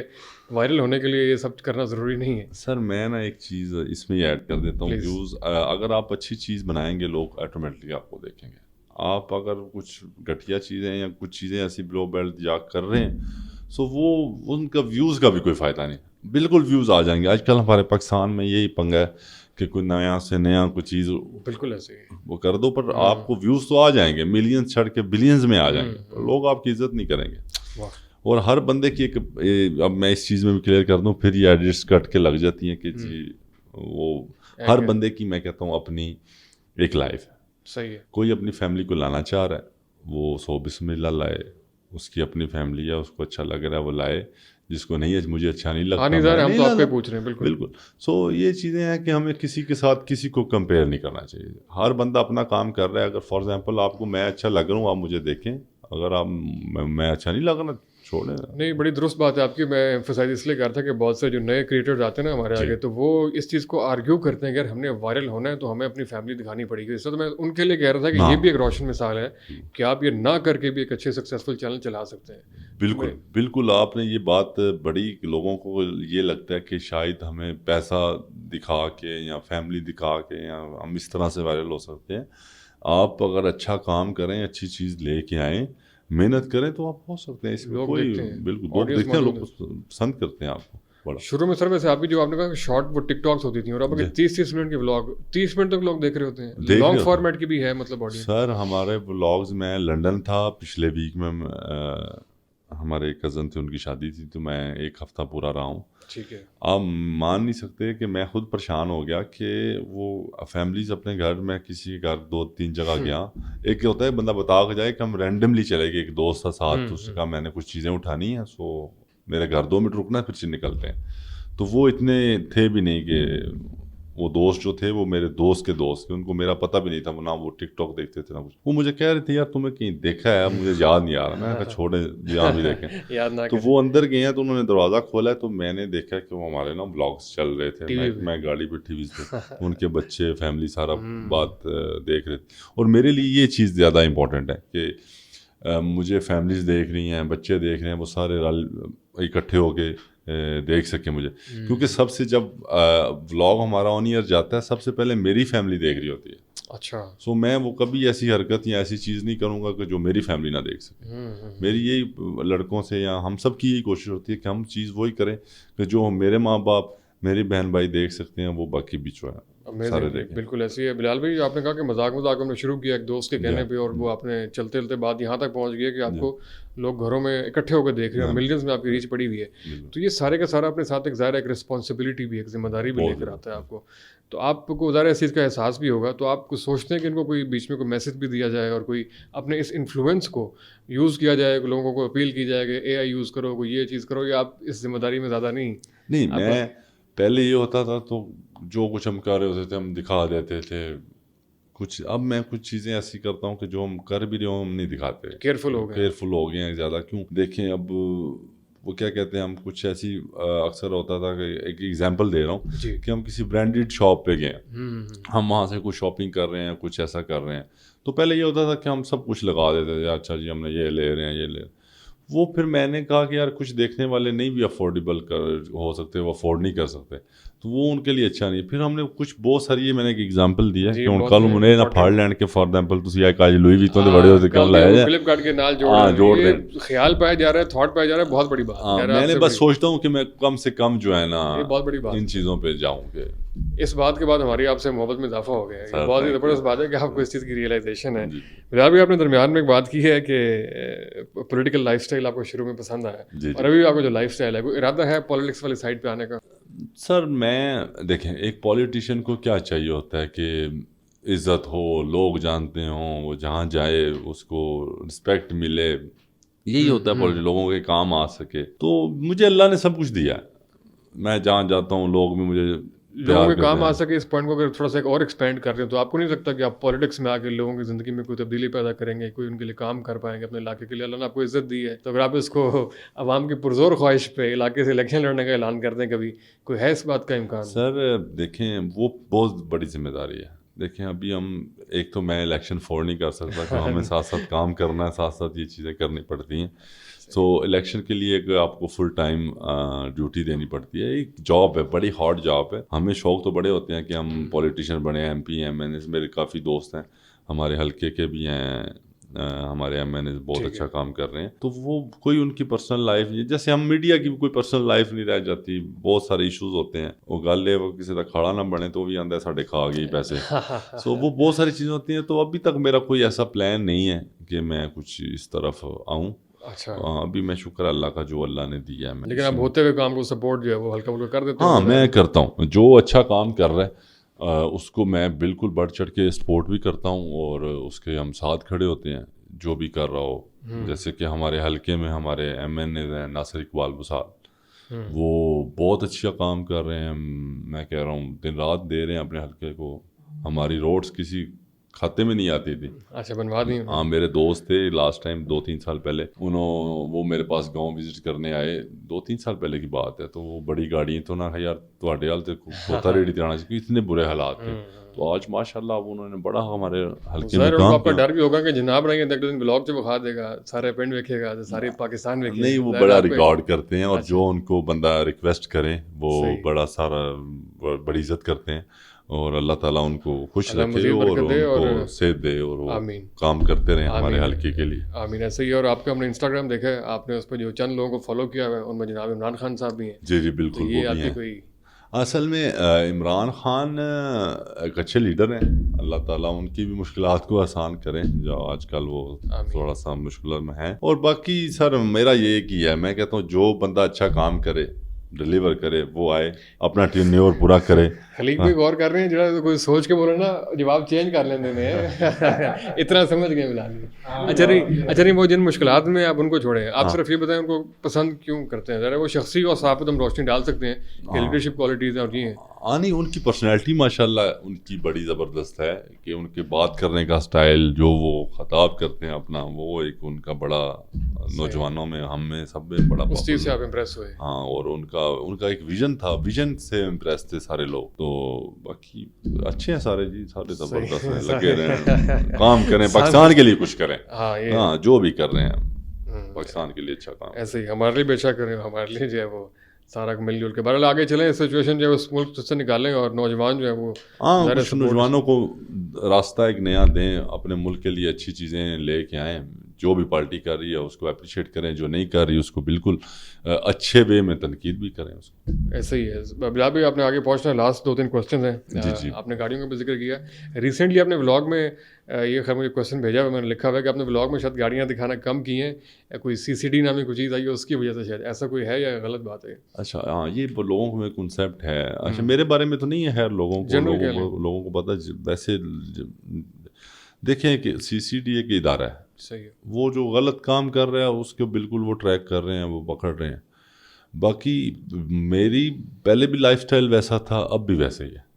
وائرل ہونے کے لیے یہ سب کرنا ضروری نہیں ہے. سر میں نا ایک چیز اس میں ایڈ کر دیتا ہوں, ویوز اگر آپ اچھی چیز بنائیں گے لوگ آٹومیٹکلی آپ کو دیکھیں گے. آپ اگر کچھ گھٹیا چیزیں یا کچھ چیزیں ایسی بلو بیلٹ جا کر رہے ہیں سو وہ ان کا ویوز کا بھی کوئی فائدہ نہیں. بالکل ویوز آ جائیں گے. آج کل ہمارے پاکستان میں یہی پنگا ہے کہ کوئی نیا سے نیا کوئی چیز بالکل ایسے ہی وہ کر دو, پر آپ کو ویوز تو آ جائیں گے, ملینز چھڑ کے بلینز میں آ جائیں گے, لوگ آپ کی عزت نہیں کریں گے. اور ہر بندے کی ایک, اب میں اس چیز میں بھی کلیئر کر دوں, پھر یہ ایڈجسٹ کٹ کے لگ جاتی ہیں کہ جی وہ ہر بندے کی میں کہتا ہوں اپنی ایک لائف ہے. صحیح ہے. کوئی اپنی فیملی کو لانا چاہ رہا ہے وہ سو بسم اللہ لائے, اس کی اپنی فیملی ہے, اس کو اچھا لگ رہا ہے وہ لائے, جس کو نہیں ہے مجھے اچھا نہیں لگتا ہم تو آپ پہ پوچھ رہے ہیں. بالکل. سو یہ چیزیں ہیں کہ ہمیں کسی کے ساتھ کسی کو کمپیئر نہیں کرنا چاہیے. ہر بندہ اپنا کام کر رہا ہے. اگر فار ایگزامپل آپ کو میں اچھا لگ رہا ہوں آپ مجھے دیکھیں, اگر آپ میں اچھا نہیں لگ رہا چھوڑیں. نہیں, بڑی درست بات ہے آپ کی. میں ایمفسائز اس لیے کر تھا کہ بہت سے جو نئے کریٹرز آتے ہیں نا ہمارے آگے, تو وہ اس چیز کو آرگیو کرتے ہیں کہ اگر ہم نے وائرل ہونا ہے تو ہمیں اپنی فیملی دکھانی پڑے گی. اس وقت میں ان کے لیے کہہ رہا تھا کہ یہ بھی ایک روشن مثال ہے کہ آپ یہ نہ کر کے بھی ایک اچھے سکسیزفل چینل چلا سکتے ہیں. بالکل بالکل. آپ نے یہ بات بڑی, لوگوں کو یہ لگتا ہے کہ شاید ہمیں پیسہ دکھا کے یا فیملی دکھا کے یا ہم اس طرح سے وائرل ہو سکتے ہیں. آپ اگر اچھا کام کریں, اچھی چیز لے کے آئیں, محنت کریں تو آپ ہو سکتے ہیں. اس میں کوئی بالکل لوگ دیکھتے ہیں, لوگ پسند کرتے ہیں آپ کو بڑا. شروع میں سر ویسے آپ کی جو آپ نے کہا کہ شارٹ وہ ٹک ٹاکس ہوتی تھیں اور اب 30 منٹ کے ولاگ 30 منٹ تک لوگ دیکھ رہے ہوتے ہیں. لانگ فارمیٹ کی بھی ہے مطلب آڈینس. سر ہمارے ولاگز, میں لنڈن تھا پچھلے ویک میں, ہمارے کزن تھے ان کی شادی تھی تو میں ایک ہفتہ پورا رہا ہوں. ٹھیک ہے. آپ مان نہیں سکتے کہ میں خود پریشان ہو گیا کہ وہ فیملیز اپنے گھر, میں کسی کے گھر 2-3 جگہ گیا. ایک ہوتا ہے بندہ بتا کے جائے کہ ہم رینڈملی چلے گئے, ایک دوست تھا ساتھ, اس کا میں نے کچھ چیزیں اٹھانی ہیں سو میرے گھر 2 منٹ رکنا ہے پھر سے نکلتے ہیں. تو وہ اتنے تھے بھی نہیں کہ وہ دوست جو تھے وہ میرے دوست کے دوست تھے, ان کو میرا پتہ بھی نہیں تھا, نہ وہ ٹک ٹاک دیکھتے تھے نہ کچھ. وہ مجھے کہہ رہے تھے یار تمہیں کہیں دیکھا ہے, مجھے یاد نہیں آ رہا. میں کہا چھوڑیں یہاں بھی دیکھیں. تو وہ اندر گئے ہیں تو انہوں نے دروازہ کھولا ہے تو میں نے دیکھا کہ وہ ہمارے نا بلاگس چل رہے تھے, میں گاڑی پہ ٹی وی سے, ان کے بچے فیملی سارا بات دیکھ رہے تھے. اور میرے لیے یہ چیز زیادہ امپورٹنٹ ہے کہ مجھے فیملیز دیکھ رہی ہیں, بچے دیکھ رہے ہیں, وہ سارے اکٹھے ہو کے دیکھ سکیں مجھے. کیونکہ سب سے جب ولاگ ہمارا آن ایئر جاتا ہے سب سے پہلے میری فیملی دیکھ رہی ہوتی ہے. اچھا. سو میں وہ کبھی ایسی حرکت یا ایسی چیز نہیں کروں گا کہ جو میری فیملی نہ دیکھ سکے. میری یہی لڑکوں سے یا ہم سب کی یہی کوشش ہوتی ہے کہ ہم چیز وہی کریں کہ جو میرے ماں باپ, میری بہن بھائی دیکھ سکتے ہیں, وہ باقی بھی جو ہے سارے دیکھیں. بالکل ایسی ہے. بلال بھائی آپ نے کہا کہ مذاق ہم نے شروع کیا ایک دوست کے کہنے پہ, اور وہ آپ نے چلتے چلتے بات یہاں تک پہنچ گئی کہ آپ کو لوگ گھروں میں اکٹھے ہو کے دیکھ رہے ہیں, ملینز میں آپ کی ریچ پڑی ہوئی ہے. تو یہ سارے کا سارا اپنے ساتھ ایک ظاہر ایک رسپانسبلٹی بھی, ایک ذمہ داری بھی لے کر آتا ہے آپ کو. تو آپ کو ظاہر اس چیز کا احساس بھی ہوگا. تو آپ کو سوچتے ہیں کہ ان کو کوئی بیچ میں کوئی میسج بھی دیا جائے اور کوئی اپنے اس انفلوئنس کو یوز کیا جائے, لوگوں کو اپیل کی جائے کہ AI یوز کرو, کوئی یہ چیز کرو, یا آپ اس ذمہ داری میں زیادہ نہیں؟ میں پہلے یہ ہوتا تھا تو جو کچھ ہم کر رہے ہوتے تھے ہم دکھا دیتے تھے کچھ. اب میں کچھ چیزیں ایسی کرتا ہوں کہ جو ہم کر بھی رہے ہوں ہم نہیں دکھاتے. کیئرفل ہو گئے ہیں زیادہ. کیوں دیکھیں اب وہ کیا کہتے ہیں, ہم کچھ ایسی اکثر ہوتا تھا کہ ایک ایگزامپل دے رہا ہوں کہ ہم کسی برانڈیڈ شاپ پہ گئے ہیں, ہم وہاں سے کچھ شاپنگ کر رہے ہیں, کچھ ایسا کر رہے ہیں. تو پہلے یہ ہوتا تھا کہ ہم سب کچھ لگا دیتے تھے, اچھا جی ہم نے یہ لے رہے ہیں یہ لے. وہ پھر میں نے کہا کہ یار کچھ دیکھنے والے نہیں بھی افورڈیبل ہو سکتے, وہ افورڈ نہیں کر سکتے, تو وہ ان کے لیے اچھا نہیں. پھر ہم نے کچھ بہت ساری, یہ میں نے ایک ایگزامپل دیا کہ ان کل انہیں نہ پھاڑ لینڈ کے فار ایگزامپل تسی آئے کاج لوئی ویتوں دے بڑے ہوتے کیوں لایا جائے, کلپ کاٹ کے نال جوڑ دے, خیال پایا جا رہا ہے, تھاٹ پایا جا رہا ہے, بہت بڑی بات. میں نے بس سوچتا ہوں کہ میں کم سے کم جو ہے نا بہت بڑی بات ان چیزوں پہ جاؤں. کہ اس بات کے بعد ہماری آپ سے محبت میں اضافہ ہو گیا ہے. یہ بہت ہی زبردست بات ہے کہ آپ کو اس چیز کی ریئلائزیشن ہے. بلال بھائی آپ نے درمیان میں ایک بات کی ہے کہ پولیٹیکل لائف اسٹائل آپ کو شروع میں پسند آیا, اور ابھی آپ کا جو لائف اسٹائل ہے, کوئی ارادہ ہے پالیٹکس والی سائڈ پہ آنے کا؟ سر میں دیکھیں, ایک پولیٹیشین کو کیا چاہیے ہوتا ہے کہ عزت ہو, لوگ جانتے ہوں, وہ جہاں جائے اس کو رسپیکٹ ملے, یہی ہوتا ہے لوگوں کے کام آ سکے. تو مجھے اللہ نے سب کچھ دیا ہے, میں جہاں جاتا ہوں لوگ بھی مجھے لوگوں کے کام آ سکے. اس پوائنٹ کو اگر تھوڑا سا اور ایکسپینڈ کر رہے ہیں تو آپ کو نہیں لگتا کہ آپ پالیٹکس میں آ کے لوگوں کی زندگی میں کوئی تبدیلی پیدا کریں گے, کوئی ان کے لیے کام کر پائیں گے اپنے علاقے کے لیے؟ اللہ نے آپ کو عزت دی ہے, تو اگر آپ اس کو عوام کی پرزور خواہش پہ علاقے سے الیکشن لڑنے کا اعلان کر دیں کبھی, کوئی ہے اس بات کا امکان؟ سر دیکھیں وہ بہت بڑی ذمہ داری ہے. دیکھیں ابھی ہم ایک تو میں الیکشن فور نہیں کر سکتا کہ ہمیں ساتھ ساتھ کام کرنا ہے, ساتھ ساتھ یہ چیزیں کرنی پڑتی ہیں. تو الیکشن کے لیے آپ کو فل ٹائم ڈیوٹی دینی پڑتی ہے. ایک جاب ہے, بڑی ہارڈ جاب ہے. ہمیں شوق تو بڑے ہوتے ہیں کہ ہم پولیٹیشین بنے, MP MNs, میرے کافی دوست ہیں, ہمارے حلقے کے بھی ہیں, ہمارے ایم این اے بہت اچھا کام کر رہے ہیں. تو وہ کوئی ان کی پرسنل لائف نہیں, جیسے ہم میڈیا کی کوئی پرسنل لائف نہیں رہ جاتی, بہت سارے ایشوز ہوتے ہیں. وہ گل ہے وہ کسی طرح کھڑا نہ بنے تو بھی آندہ ہے ساڑھے کھا گئی پیسے. سو وہ بہت ساری چیزیں ہوتی ہیں. تو ابھی تک میرا کوئی ایسا پلان نہیں ہے کہ میں کچھ اس طرف آؤں. اچھا, ابھی میں شکر اللہ کا جو اللہ نے دیا ہے. لیکن آپ ہوتے ہوئے کام کو سپورٹ جو ہے وہ ہلکا پھلکا کر دیتے ہیں؟ ہاں میں کرتا ہوں, جو اچھا کام کر رہا ہے اس کو میں بالکل بڑھ چڑھ کے سپورٹ بھی کرتا ہوں, اور اس کے ہم ساتھ کھڑے ہوتے ہیں جو بھی کر رہا ہو. جیسے کہ ہمارے حلقے میں ہمارے ایم این اے ہیں ناصر اقبال بسال, وہ بہت اچھا کام کر رہے ہیں. میں کہہ رہا ہوں دن رات دے رہے ہیں اپنے حلقے کو. ہماری روڈس کسی کھاتے میں نہیں آتی تھی. اچھا, بنوا دی. ہاں میرے دوست تھے لاسٹ ٹائم 2-3 سال پہلے, وہ میرے پاس گاؤں وزٹ کرنے آئے, 2-3 سال پہلے کی بات ہے. تو وہ بڑی گاڑی تو نہ یار تھوڑے حال سے ہوتا ریڈی ترانا چاہیے, اتنے برے حالات تھے. تو آج ماشاء اللہ انہوں نے بڑا ہمارے حلقے میں کام آپ کا ڈر بھی ہوگا کہ جناب رہیں گے ایک دن بلاگ سے بکھا دے گا, سارے پنڈ دیکھے گا, سارے پاکستان دیکھے گا. نہیں وہ بڑا ریکارڈ کرتے ہیں, اور جو ان کو بندہ ریکویسٹ کریں وہ بڑا سارا بڑی عزت کرتے ہیں. اور اللہ تعالیٰ ان کو خوش رکھے اور ان کو صحت دے, اور وہ کام کرتے رہیں ہمارے حلقے کے لیے. آمین. ایسے ہی. اور آپ کا ہم نے انسٹاگرام دیکھا ہے, آپ نے اس پہ جو چند لوگوں کو فالو کیا ہوا ہے ان میں جناب عمران خان صاحب بھی ہیں. جی جی بالکل. یہ آپ کی کوئی اصل میں عمران خان ایک اچھے لیڈر ہیں, اللہ تعالیٰ ان کی بھی مشکلات کو آسان کریں جو آج کل وہ تھوڑا سا مشکل میں ہیں. اور باقی سر میرا یہ ایک ہی ہے, میں کہتا ہوں جو بندہ اچھا کام کرے ڈلیور کرے وہ آئے اپنا ٹینیور پورا کرے. خلیق بھی غور کر رہے ہیں, جڑا کوئی سوچ کے بولے نا جواب چینج کر لیندے نے, اتنا سمجھ گئے ملا کے. اچھا نہیں وہ جن مشکلات میں آپ ان کو چھوڑیں, آپ صرف یہ بتائیں ان کو پسند کیوں کرتے ہیں؟ ذرا وہ شخصی اور صحافت ہم روشنی ڈال سکتے ہیں کہ لیڈرشپ کوالٹیز ہیں اور یہ ہیں. نہیں ان کی پرسنالٹی ماشاء اللہ ان کی بڑی زبردست ہے, کہ ان کے بات کرنے کا سٹائل جو وہ خطاب کرتے ہیں اپنا, وہ ایک ان کا بڑا نوجوانوں میں ہم میں سب میں بڑا اس چیز سے آپ امپریس ہوئے. ہاں, اور ان کا ایک ویژن تھا, ویژن سے امپریس تھے سارے لوگ. تو باقی اچھے ہیں سارے, جی سارے زبردست ہیں, لگے رہیں کام کریں, پاکستان کے لیے کچھ کریں. ہاں جو بھی کر رہے ہیں پاکستان کے لیے اچھا کام. ایسے ہی ہمارے لیے بے شک کریں, ہمارے لیے جو ہے وہ سارا مل جل کے بہرحال آگے چلیں, سچویشن جو ہے اس ملک سے نکالیں, اور نوجوان جو ہے وہ کچھ نوجوانوں کو راستہ ایک نیا دیں, اپنے ملک کے لیے اچھی چیزیں لے کے آئیں. جو بھی پارٹی کر رہی ہے اس کو اپریشیٹ کریں, جو نہیں کر رہی اس کو بالکل اچھے وے میں تنقید بھی کریں اس کو. ایسے ہی ہے. بلال بھائی آپ نے آگے پہنچنا ہے, لاسٹ 2-3 کوشچنز ہیں. جی آپ نے گاڑیوں کا بھی ذکر کیا. ریسنٹلی آپ نے ولاگ میں یہ خیر مجھے کوشچن بھیجا ہوا, میں نے لکھا ہوا ہے کہ آپ نے ولاگ میں شاید گاڑیاں دکھانا کم کی ہیں, کوئی CCD نامی کوئی چیز آئی ہے اس کی وجہ سے, شاید ایسا کوئی ہے یا غلط بات ہے؟ اچھا ہاں یہ لوگوں میں کنسیپٹ ہے. اچھا میرے بارے میں تو نہیں ہے, خیر لوگوں کو پتہ. ویسے دیکھیں کہ CCD ایک ادارہ ہے, صحیح ہے, وہ جو غلط کام کر رہا ہے اس کے بالکل وہ ٹریک کر رہے ہیں, وہ پکڑ رہے ہیں. باقی میری پہلے بھی لائف سٹائل ویسا تھا, اب بھی ویسے ہی ہے.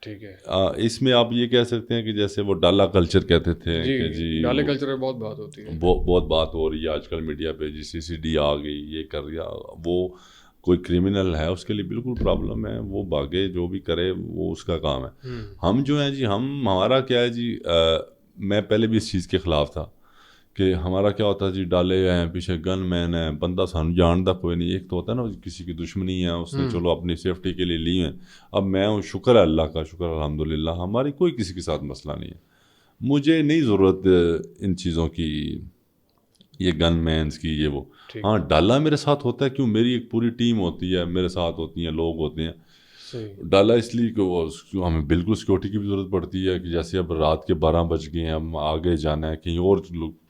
ٹھیک ہے. اس میں آپ یہ کہہ سکتے ہیں کہ جیسے وہ ڈالا کلچر کہتے تھے, کہ جی ڈالے کلچر میں بہت بات ہوتی ہے, بہت بات ہو رہی ہے آج کل میڈیا پہ, جی CCD آ گئی, یہ کر دیا. وہ کوئی کرمنل ہے اس کے لیے بالکل پرابلم ہے, وہ بھاگے جو بھی کرے وہ اس کا کام ہے. ہم جو ہیں جی ہمارا کیا ہے جی, میں پہلے بھی اس چیز کے خلاف تھا کہ ہمارا کیا ہوتا ہے جی, ڈالے ہیں پیچھے گن مین ہے, بندہ سانو جانتا کوئی نہیں. ایک تو ہوتا ہے نا کسی کی دشمنی ہے, اس نے چلو اپنی سیفٹی کے لیے لی ہیں. اب میں ہوں, شکر ہے اللہ کا, شکر الحمدللہ, ہماری کوئی کسی کے ساتھ مسئلہ نہیں ہے. مجھے نہیں ضرورت ان چیزوں کی, یہ گن مینس کی, یہ وہ. ہاں ڈالا میرے ساتھ ہوتا ہے, کیوں میری ایک پوری ٹیم ہوتی ہے, میرے ساتھ ہوتی ہیں, لوگ ہوتے ہیں. ڈالا اس لیے کہ ہمیں بالکل سیکورٹی کی بھی ضرورت پڑتی ہے, کہ جیسے اب رات کے 12 بج گئے ہیں, ہم آگے جانا ہے کہیں اور,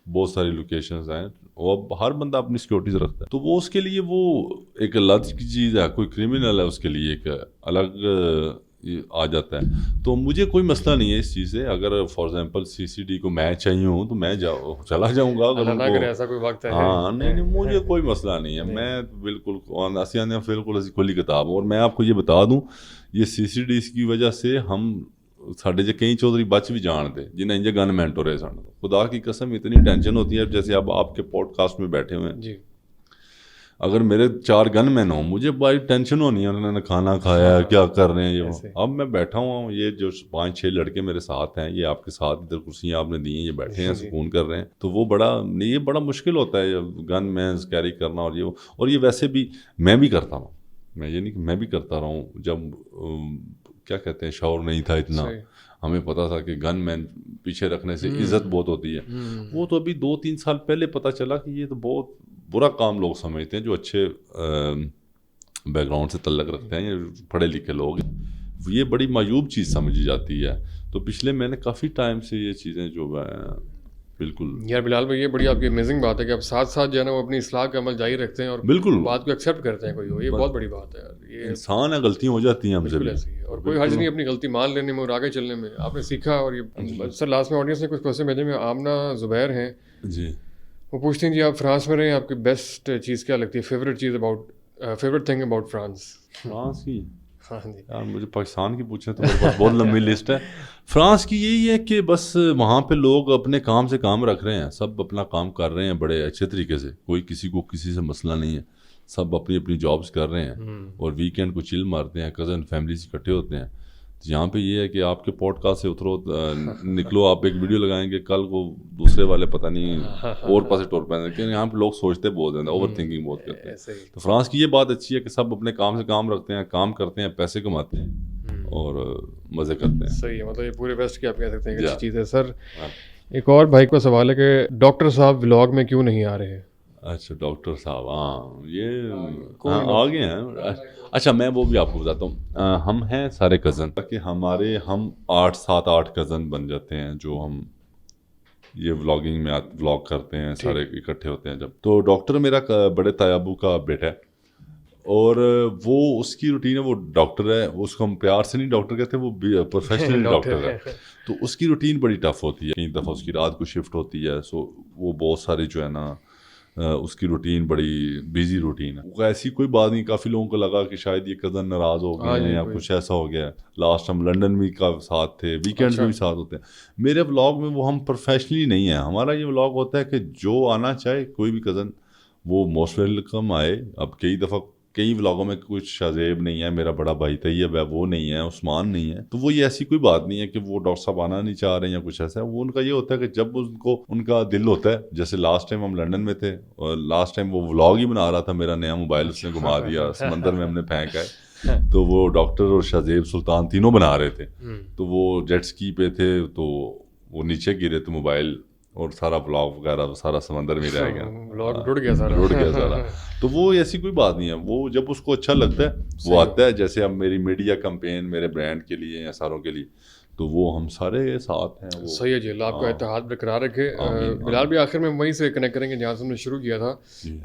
بہت ساری لوکیشنز ہیں, وہ ہر بندہ اپنی سیکورٹی سے رکھتا ہے. تو وہ اس کے لیے وہ ایک لت کی چیز ہے, کوئی کرمنل ہے اس کے لیے ایک الگ آ جاتا ہے. تو مجھے کوئی مسئلہ نہیں ہے اس چیز سے. اگر فار ایگزامپل CCD کو میں چاہیے ہوں تو میں چلا جاؤں گا, اگر ایسا کوئی وقت ہے. ہاں نہیں مجھے کوئی مسئلہ نہیں ہے, میں بالکل بالکل کھلی کتاب. اور میں آپ کو یہ بتا دوں, یہ CCD کی وجہ سے ہم ساڈے جو کئی چودھری بچ بھی جان دے جنہیں انجے گن مین ٹورے سن, خدا کی قسم اتنی ٹینشن ہوتی ہے. جیسے اب آپ کے پوڈ کاسٹ میں بیٹھے ہوئے ہیں جی, اگر میرے 4 گن مین ہوں, مجھے بڑی ٹینشن ہونی ہے, انہوں نے کھانا کھایا, کیا کر رہے ہیں یہ. اب میں بیٹھا ہوا ہوں, یہ جو 5-6 لڑکے میرے ساتھ ہیں, یہ آپ کے ساتھ ادھر کرسیاں آپ نے دی ہیں, یہ بیٹھے ہیں سکون کر رہے ہیں. تو وہ یہ بڑا مشکل ہوتا ہے گن مینز کیری کرنا. اور یہ ویسے بھی میں بھی کرتا ہوں, میں یہ نہیں کہ میں بھی کرتا رہا ہوں, جب کیا کہتے ہیں شور نہیں تھا اتنا, ہمیں پتہ تھا کہ گن مین پیچھے رکھنے سے عزت بہت ہوتی ہے. وہ تو ابھی 2-3 سال پہلے پتہ چلا کہ یہ تو بہت برا کام لوگ سمجھتے ہیں جو اچھے بیک گراؤنڈ سے تعلق رکھتے ہیں یا پڑھے لکھے لوگ. یہ بڑی معیوب چیز سمجھی جاتی ہے. تو پچھلے میں نے کافی ٹائم سے یہ چیزیں جو بالکل. یار بلال بھائی یہ بڑی آپ کی امیزنگ بات ہے کہ آپ ساتھ ساتھ جو ہے نا وہ اپنی اصلاح کا عمل جاری رکھتے ہیں اور بالکل بات کو ایکسیپٹ کرتے ہیں کوئی ہو. یہ بہت بڑی بات ہے یار. یہ انسان ہے, غلطیاں ہو جاتی ہیں ہم سے بالکل ایسی ہے اور کوئی حرج نہیں اپنی غلطی مان لینے میں اور آگے چلنے میں. آپ نے سیکھا. اور یہ سر لاسٹ میں آڈینس نے کچھ کوشچن بھیجے. میں آمنہ زبیر ہیں جی, وہ پوچھتے ہیں جی آپ فرانس میں رہے ہیں, آپ کی بیسٹ چیز کیا لگتی ہے, فیوریٹ چیز favourite thing about France. France کی ہاں جی یار مجھے پاکستان کی پوچھیں تو میرے پاس بہت لمبی لسٹ ہے. فرانس کی یہی ہے کہ بس وہاں پہ لوگ اپنے کام سے کام رکھ رہے ہیں, سب اپنا کام کر رہے ہیں بڑے اچھے طریقے سے. کوئی کسی کو کسی سے مسئلہ نہیں ہے, سب اپنی اپنی جابس کر رہے ہیں اور ویکینڈ کو چل مارتے ہیں, کزن فیملی سے اکٹھے ہوتے ہیں. یہاں پہ یہ ہے کہ آپ کے پوڈ کاسٹ سے اترو نکلو, آپ ایک ویڈیو لگائیں گے, کل کو دوسرے والے پتہ نہیں اور پاسے ٹور پہ کہ یہاں پہ لوگ سوچتے بہت ہیں, اوور تھنکنگ بہت کرتے ہیں. تو فرانس کی یہ بات اچھی ہے کہ سب اپنے کام سے کام رکھتے ہیں, کام کرتے ہیں, پیسے کماتے ہیں اور مزے کرتے ہیں. صحیح ہے, مطلب یہ پورے ویسٹ کی آپ کہہ سکتے ہیں کہ اچھی چیز ہے. سر ایک اور بھائی کا سوال ہے کہ ڈاکٹر صاحب ولاگ میں کیوں نہیں آ رہے ہیں. اچھا ڈاکٹر صاحب, ہاں یہ آ گئے ہیں. اچھا میں وہ بھی آپ کو بتاتا ہوں. ہم ہیں سارے کزن, کہ ہم 7-8 کزن بن جاتے ہیں جو ہم یہ ولاگنگ میں ولاگ کرتے ہیں, سارے اکٹھے ہوتے ہیں جب. تو ڈاکٹر میرا بڑے تایا ابو کا بیٹا ہے اور وہ اس کی روٹین ہے, وہ ڈاکٹر ہے, اس کو ہم پیار سے نہیں ڈاکٹر کہتے, وہ پروفیشنل ڈاکٹر ہے. تو اس کی روٹین بڑی ٹف ہوتی ہے, کئی دفعہ اس کی رات کو شفٹ ہوتی ہے. سو وہ بہت سارے جو ہے نا اس کی روٹین بڑی بیزی روٹین ہے. ایسی کوئی بات نہیں, کافی لوگوں کو لگا کہ شاید یہ کزن ناراض ہو گئے ہیں یا کچھ ایسا ہو گیا ہے. لاسٹ ہم لنڈن بھی کا ساتھ تھے, ویکینڈ میں بھی ساتھ ہوتے ہیں. میرے ولاگ میں وہ ہم پروفیشنلی نہیں ہیں. ہمارا یہ ولاگ ہوتا ہے کہ جو آنا چاہے کوئی بھی کزن وہ موسٹ ویلکم آئے. اب کئی ولاگوں میں کچھ شازیب نہیں ہے, میرا بڑا بھائی طیب ہے وہ نہیں ہے, عثمان نہیں ہے. تو وہ یہ ایسی کوئی بات نہیں ہے کہ وہ ڈاکٹر صاحب آنا نہیں چاہ رہے ہیں یا کچھ ایسا ہے. وہ ان کا یہ ہوتا ہے کہ جب ان کا دل ہوتا ہے, جیسے لاسٹ ٹائم ہم لنڈن میں تھے اور لاسٹ ٹائم وہ ولاگ ہی بنا رہا تھا, میرا نیا موبائل اس نے گھما دیا, سمندر میں ہم نے پھینکا ہے. تو وہ ڈاکٹر اور شازیب سلطان تینوں بنا رہے تھے. تو وہ جیٹ اسکی پہ تھے تو وہ نیچے گرے تو موبائل اور سارا ولاگ وغیرہ سارا سمندر میں رہ گیا, ٹوٹ گیا سارا. تو وہ ایسی کوئی بات نہیں ہے. وہ جب اس کو اچھا لگتا ہے وہ آتا ہے. جیسے اب میری میڈیا کمپین میرے برانڈ کے لیے یا ساروں کے لیے, تو وہ ہم سارے ساتھ ہیں. صحیح ہے جی, اللہ آپ کا اتحاد برقرار رکھے. بلال بھی آخر میں وہیں سے کنیکٹ کریں گے جہاں سے ہم نے شروع کیا تھا.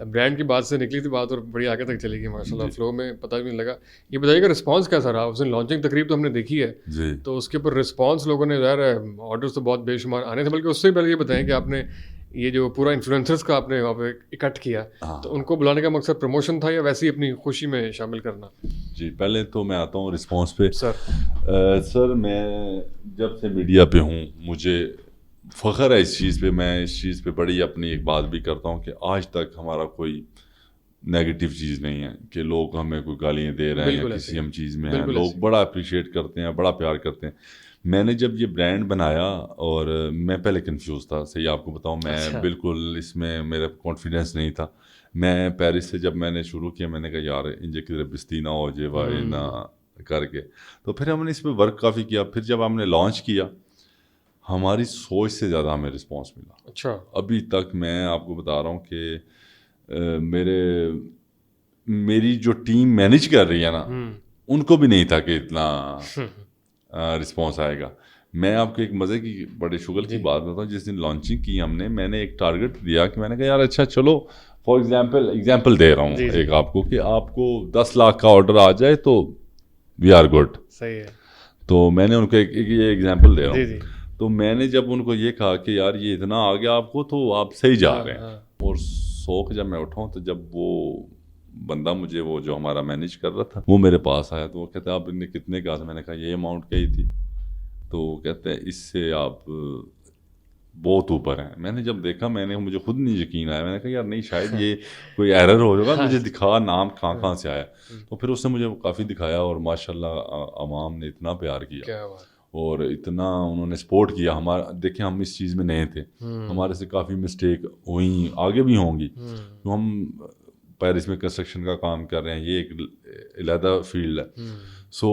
برانڈ کی بات سے نکلی تھی بات اور بڑی آگے تک چلی گئی ماشاء اللہ, فلو میں پتہ بھی نہیں لگا. یہ بتائیے کہ رسپانس کیسا رہا. اس دن لانچنگ تقریب تو ہم نے دیکھی ہے, تو اس کے اوپر رسپانس لوگوں نے ظاہر ہے آرڈرس تو بہت بے شمار آنے تھے. بلکہ اس سے پہلے یہ بتائیں کہ آپ نے یہ جو پورا انفلوئنسرس کا آپ نے وہاں پہ اکٹھ کیا, تو ان کو بلانے کا مقصد پروموشن تھا یا ویسے ہی اپنی خوشی میں شامل کرنا. جی پہلے تو میں آتا ہوں رسپانس پہ. سر میں جب سے میڈیا پہ ہوں مجھے فخر ہے اس چیز پہ. میں اس چیز پہ بڑی اپنی ایک بات بھی کرتا ہوں کہ آج تک ہمارا کوئی نیگیٹو چیز نہیں ہے کہ لوگ ہمیں کوئی گالیاں دے رہے ہیں یا کسی ہم چیز میں ہیں. لوگ بڑا اپریشیٹ کرتے ہیں, بڑا پیار کرتے ہیں. میں نے جب یہ برانڈ بنایا اور میں پہلے کنفیوز تھا, صحیح آپ کو بتاؤں, میں بالکل اس میں میرا کانفیڈینس نہیں تھا. میں پیرس سے جب میں نے شروع کیا میں نے کہا یار انجے کدھر بستی نہ ہو جائے وائے نہ کر کے. تو پھر ہم نے اس پہ ورک کافی کیا. پھر جب ہم نے لانچ کیا ہماری سوچ سے زیادہ ہمیں رسپانس ملا. اچھا ابھی تک میں آپ کو بتا رہا ہوں کہ میری جو ٹیم مینیج کر رہی ہے نا ان کو بھی نہیں تھا کہ اتنا رسپانس آئے گا. میں آپ کو ایک مزے کی بڑے شغل کی بات بتاؤں. جس دن لانچنگ کی ہم نے, میں نے ایک ٹارگیٹ دیا کہ میں نے کہا یار اچھا چلو فار ایگزامپل دے رہا ہوں ایک آپ کو کہ آپ کو 10 لاکھ کا آرڈر آ جائے تو وی آر گڈ. صحیح ہے. تو میں نے ان کو یہ ایگزامپل دے رہا ہوں. تو میں نے جب ان کو یہ کہا کہ یار یہ اتنا آ گیا آپ کو تو آپ صحیح جا رہے ہیں. اور سوک جب میں اٹھاؤں تو جب وہ بندہ مجھے وہ جو ہمارا مینیج کر رہا تھا وہ میرے پاس آیا تو وہ کہتے ہیں آپ نے کتنے کہا تھا. میں نے کہا یہ اماؤنٹ کہی تھی. تو کہتے ہیں اس سے آپ بہت اوپر ہیں. میں نے جب دیکھا مجھے خود نہیں یقین آیا. میں نے کہا یار نہیں شاید یہ کوئی ایرر ہو جائے گا, مجھے دکھا نام کہاں سے آیا. تو پھر اس نے مجھے کافی دکھایا اور ماشاء اللہ عوام نے اتنا پیار کیا اور اتنا انہوں نے سپورٹ کیا. ہمارا دیکھیں ہم اس چیز میں نئے تھے, ہمارے سے کافی مسٹیک ہوئیں, آگے بھی ہوں گی. تو ہم پیرس میں کنسٹرکشن کا کام کر رہے ہیں, یہ ایک علیحدہ فیلڈ ہے. سو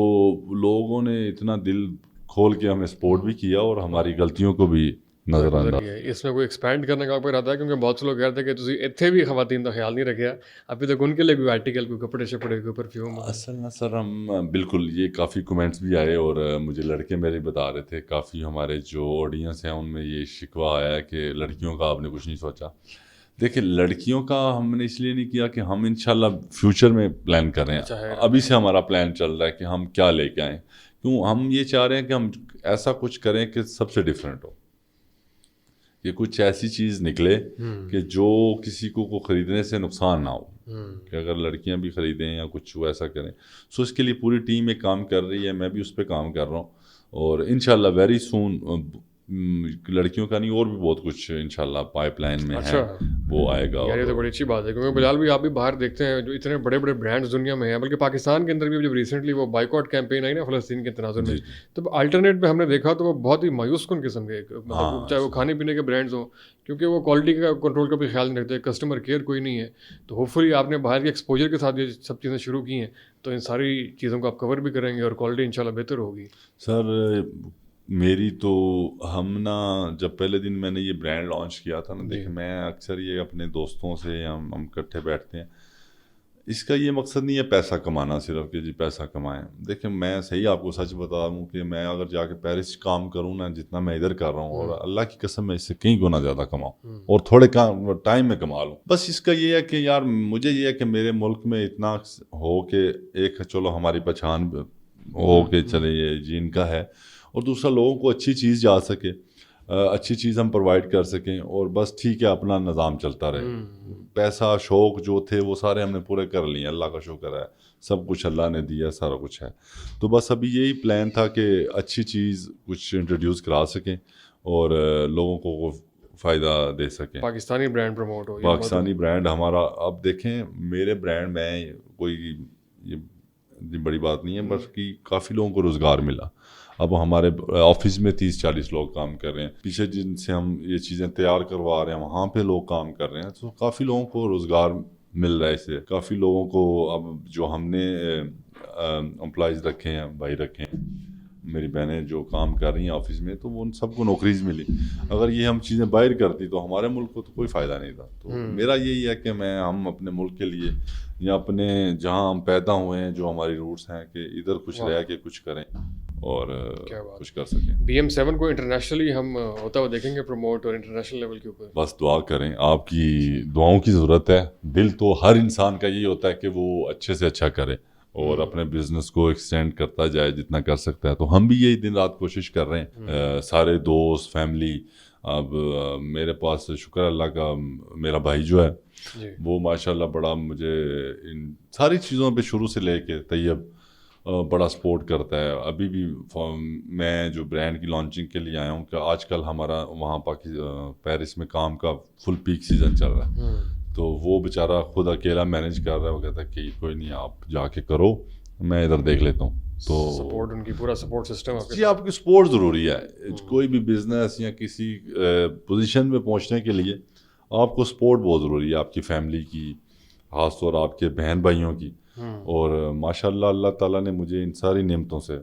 لوگوں نے اتنا دل کھول کے ہمیں سپورٹ بھی کیا اور ہماری غلطیوں کو بھی نظر انداز. اس میں کوئی ایکسپینڈ کرنے کا کوئی ارادہ ہے؟ کیونکہ بہت سے لوگ کہتے ہیں کہ تسی اتنے بھی خواتین کا خیال نہیں رکھا ابھی تک، ان کے لیے کوئی آرٹیکل، کوئی کپڑے شپڑے، کوئی پرفیوم؟ اصل میں سر ہم بالکل یہ کافی کومنٹس بھی آئے اور مجھے لڑکے میرے بتا رہے تھے، کافی ہمارے جو آڈینس ہیں ان میں یہ شکوہ آیا ہے کہ لڑکیوں کا آپ نے کچھ نہیں سوچا. دیکھیں لڑکیوں کا ہم نے اس لیے نہیں کیا کہ ہم انشاءاللہ فیوچر میں پلان کر رہے ہیں. ابھی سے ہمارا پلان چل رہا ہے کہ ہم کیا لے کے آئیں. کیوں ہم یہ چاہ رہے ہیں کہ ہم ایسا کچھ کریں کہ سب سے ڈفرینٹ ہو، کہ کچھ ایسی چیز نکلے کہ جو کسی کو خریدنے سے نقصان نہ ہو. کہ اگر لڑکیاں بھی خریدیں یا کچھ ایسا کریں، سو اس کے لیے پوری ٹیم ایک کام کر رہی ہے. میں بھی اس پہ کام کر رہا ہوں اور انشاءاللہ ویری سون لڑکیوں کا نہیں اور بھی بہت کچھ انشاءاللہ پائپ لائن میں ہے، وہ آئے گا. یہ تو بڑی اچھی بات ہے، کیونکہ بلال بھی آپ بھی باہر دیکھتے ہیں جو اتنے بڑے بڑے برانڈز دنیا میں ہیں، بلکہ پاکستان کے اندر بھی جب ریسنٹلی وہ بائیکاٹ کیمپین آئی نا فلسطین کے تناظر میں، تو الٹرنیٹ پہ ہم نے دیکھا تو وہ بہت ہی مایوس کن قسم کے، مطلب چاہے وہ کھانے پینے کے برانڈز ہوں، کیونکہ وہ کوالٹی کا کنٹرول کا بھی خیال نہیں رکھتے، کسٹمر کیئر کوئی نہیں ہے. تو ہوپ فلی آپ نے باہر کے ایکسپوجر کے ساتھ یہ سب چیزیں شروع کی ہیں، تو ان ساری چیزوں کو آپ کور بھی کریں گے اور کوالٹی انشاءاللہ بہتر ہوگی. سر میری تو ہم نا جب پہلے دن میں نے یہ برانڈ لانچ کیا تھا نا، دیکھیں میں اکثر یہ اپنے دوستوں سے ہم اکٹھے بیٹھتے ہیں، اس کا یہ مقصد نہیں ہے پیسہ کمانا صرف کہ جی پیسہ کمائیں. دیکھیں میں صحیح آپ کو سچ بتا دوں کہ میں اگر جا کے پیرس کام کروں نا جتنا میں ادھر کر رہا ہوں، اور اللہ کی قسم میں اس سے کئی گنا زیادہ کماؤں اور تھوڑے ٹائم میں کما لوں. بس اس کا یہ ہے کہ یار مجھے یہ ہے کہ میرے ملک میں اتنا ہو کہ ایک چلو ہماری پہچان ہو کہ چلے یہ جی ان کا ہے، اور دوسرا لوگوں کو اچھی چیز جا سکے، اچھی چیز ہم پرووائڈ کر سکیں، اور بس ٹھیک ہے اپنا نظام چلتا رہے. پیسہ شوق جو تھے وہ سارے ہم نے پورے کر لیے، اللہ کا شکر ہے، سب کچھ اللہ نے دیا، سارا کچھ ہے. تو بس ابھی یہی پلان تھا کہ اچھی چیز کچھ انٹروڈیوس کرا سکیں اور لوگوں کو فائدہ دے سکیں. پاکستانی برانڈ پروموٹ ہو، پاکستانی برانڈ ہمارا. اب دیکھیں میرے برانڈ میں کوئی یہ بڑی بات نہیں ہے، بس کہ کافی لوگوں کو روزگار ملا. اب ہمارے آفس میں 30-40 لوگ کام کر رہے ہیں، پیچھے جن سے ہم یہ چیزیں تیار کروا رہے ہیں وہاں پہ لوگ کام کر رہے ہیں. تو کافی لوگوں کو روزگار مل رہا ہے اس سے. کافی لوگوں کو اب جو ہم نے امپلائیز رکھے ہیں، بھائی رکھے ہیں، میری بہنیں جو کام کر رہی ہیں آفس میں، تو وہ ان سب کو نوکریز ملی. اگر یہ ہم چیزیں باہر کرتی تو ہمارے ملک کو تو کوئی فائدہ نہیں تھا. تو میرا یہی ہے کہ ہم اپنے ملک کے لیے یا اپنے جہاں ہم پیدا ہوئے ہیں جو ہماری روٹس ہیں، کہ ادھر کچھ رہ کے کچھ کریں اور کچھ کر سکیں. BM7 کو انٹرنیشنلی ہم ہوتا ہوا دیکھیں گے پروموٹ، اور انٹرنیشنل لیول کے اوپر بس دعا کریں. آپ کی دعاؤں کی ضرورت ہے. دل تو ہر انسان کا یہی ہوتا ہے کہ وہ اچھے سے اچھا کرے اور اپنے بزنس کو ایکسٹینڈ کرتا جائے جتنا کر سکتا ہے. تو ہم بھی یہی دن رات کوشش کر رہے ہیں، سارے دوست فیملی. اب میرے پاس شکر اللہ کا میرا بھائی جو ہے وہ ماشاءاللہ بڑا مجھے ان ساری چیزوں پہ شروع سے لے کے طیب بڑا سپورٹ کرتا ہے. ابھی بھی میں جو برانڈ کی لانچنگ کے لیے آیا ہوں کہ آج کل ہمارا وہاں پیرس میں کام کا فل پیک سیزن چل رہا ہے، تو وہ بیچارہ خود اکیلا مینیج کر رہا ہے. وہ کہتا ہے کہ کوئی نہیں آپ جا کے کرو، میں ادھر دیکھ لیتا ہوں. تو سپورٹ، ان کی پورا سپورٹ سسٹم. جی آپ کی سپورٹ ضروری ہے. کوئی بھی بزنس یا کسی پوزیشن پہ پہنچنے کے لیے آپ کو سپورٹ بہت ضروری ہے، آپ کی فیملی کی، خاص طور آپ کے بہن بھائیوں کی. اور ماشاءاللہ اللہ تعالیٰ نے مجھے ان ساری نعمتوں سے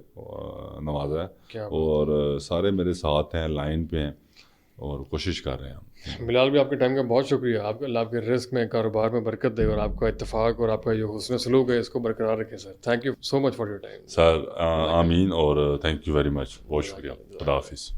نوازا ہے اور سارے میرے ساتھ ہیں، لائن پہ ہیں اور کوشش کر رہے ہیں. بلال بھی آپ کے ٹائم کا بہت شکریہ. آپ اللہ آپ کے رزق میں، کاروبار میں برکت دے اور آپ کا اتفاق اور آپ کا جو حسن سلوک ہے اس کو برقرار رکھے. Sir thank you so much for your time. Sir آمین اور تھینک یو ویری مچ. بہت شکریہ. خدا حافظ.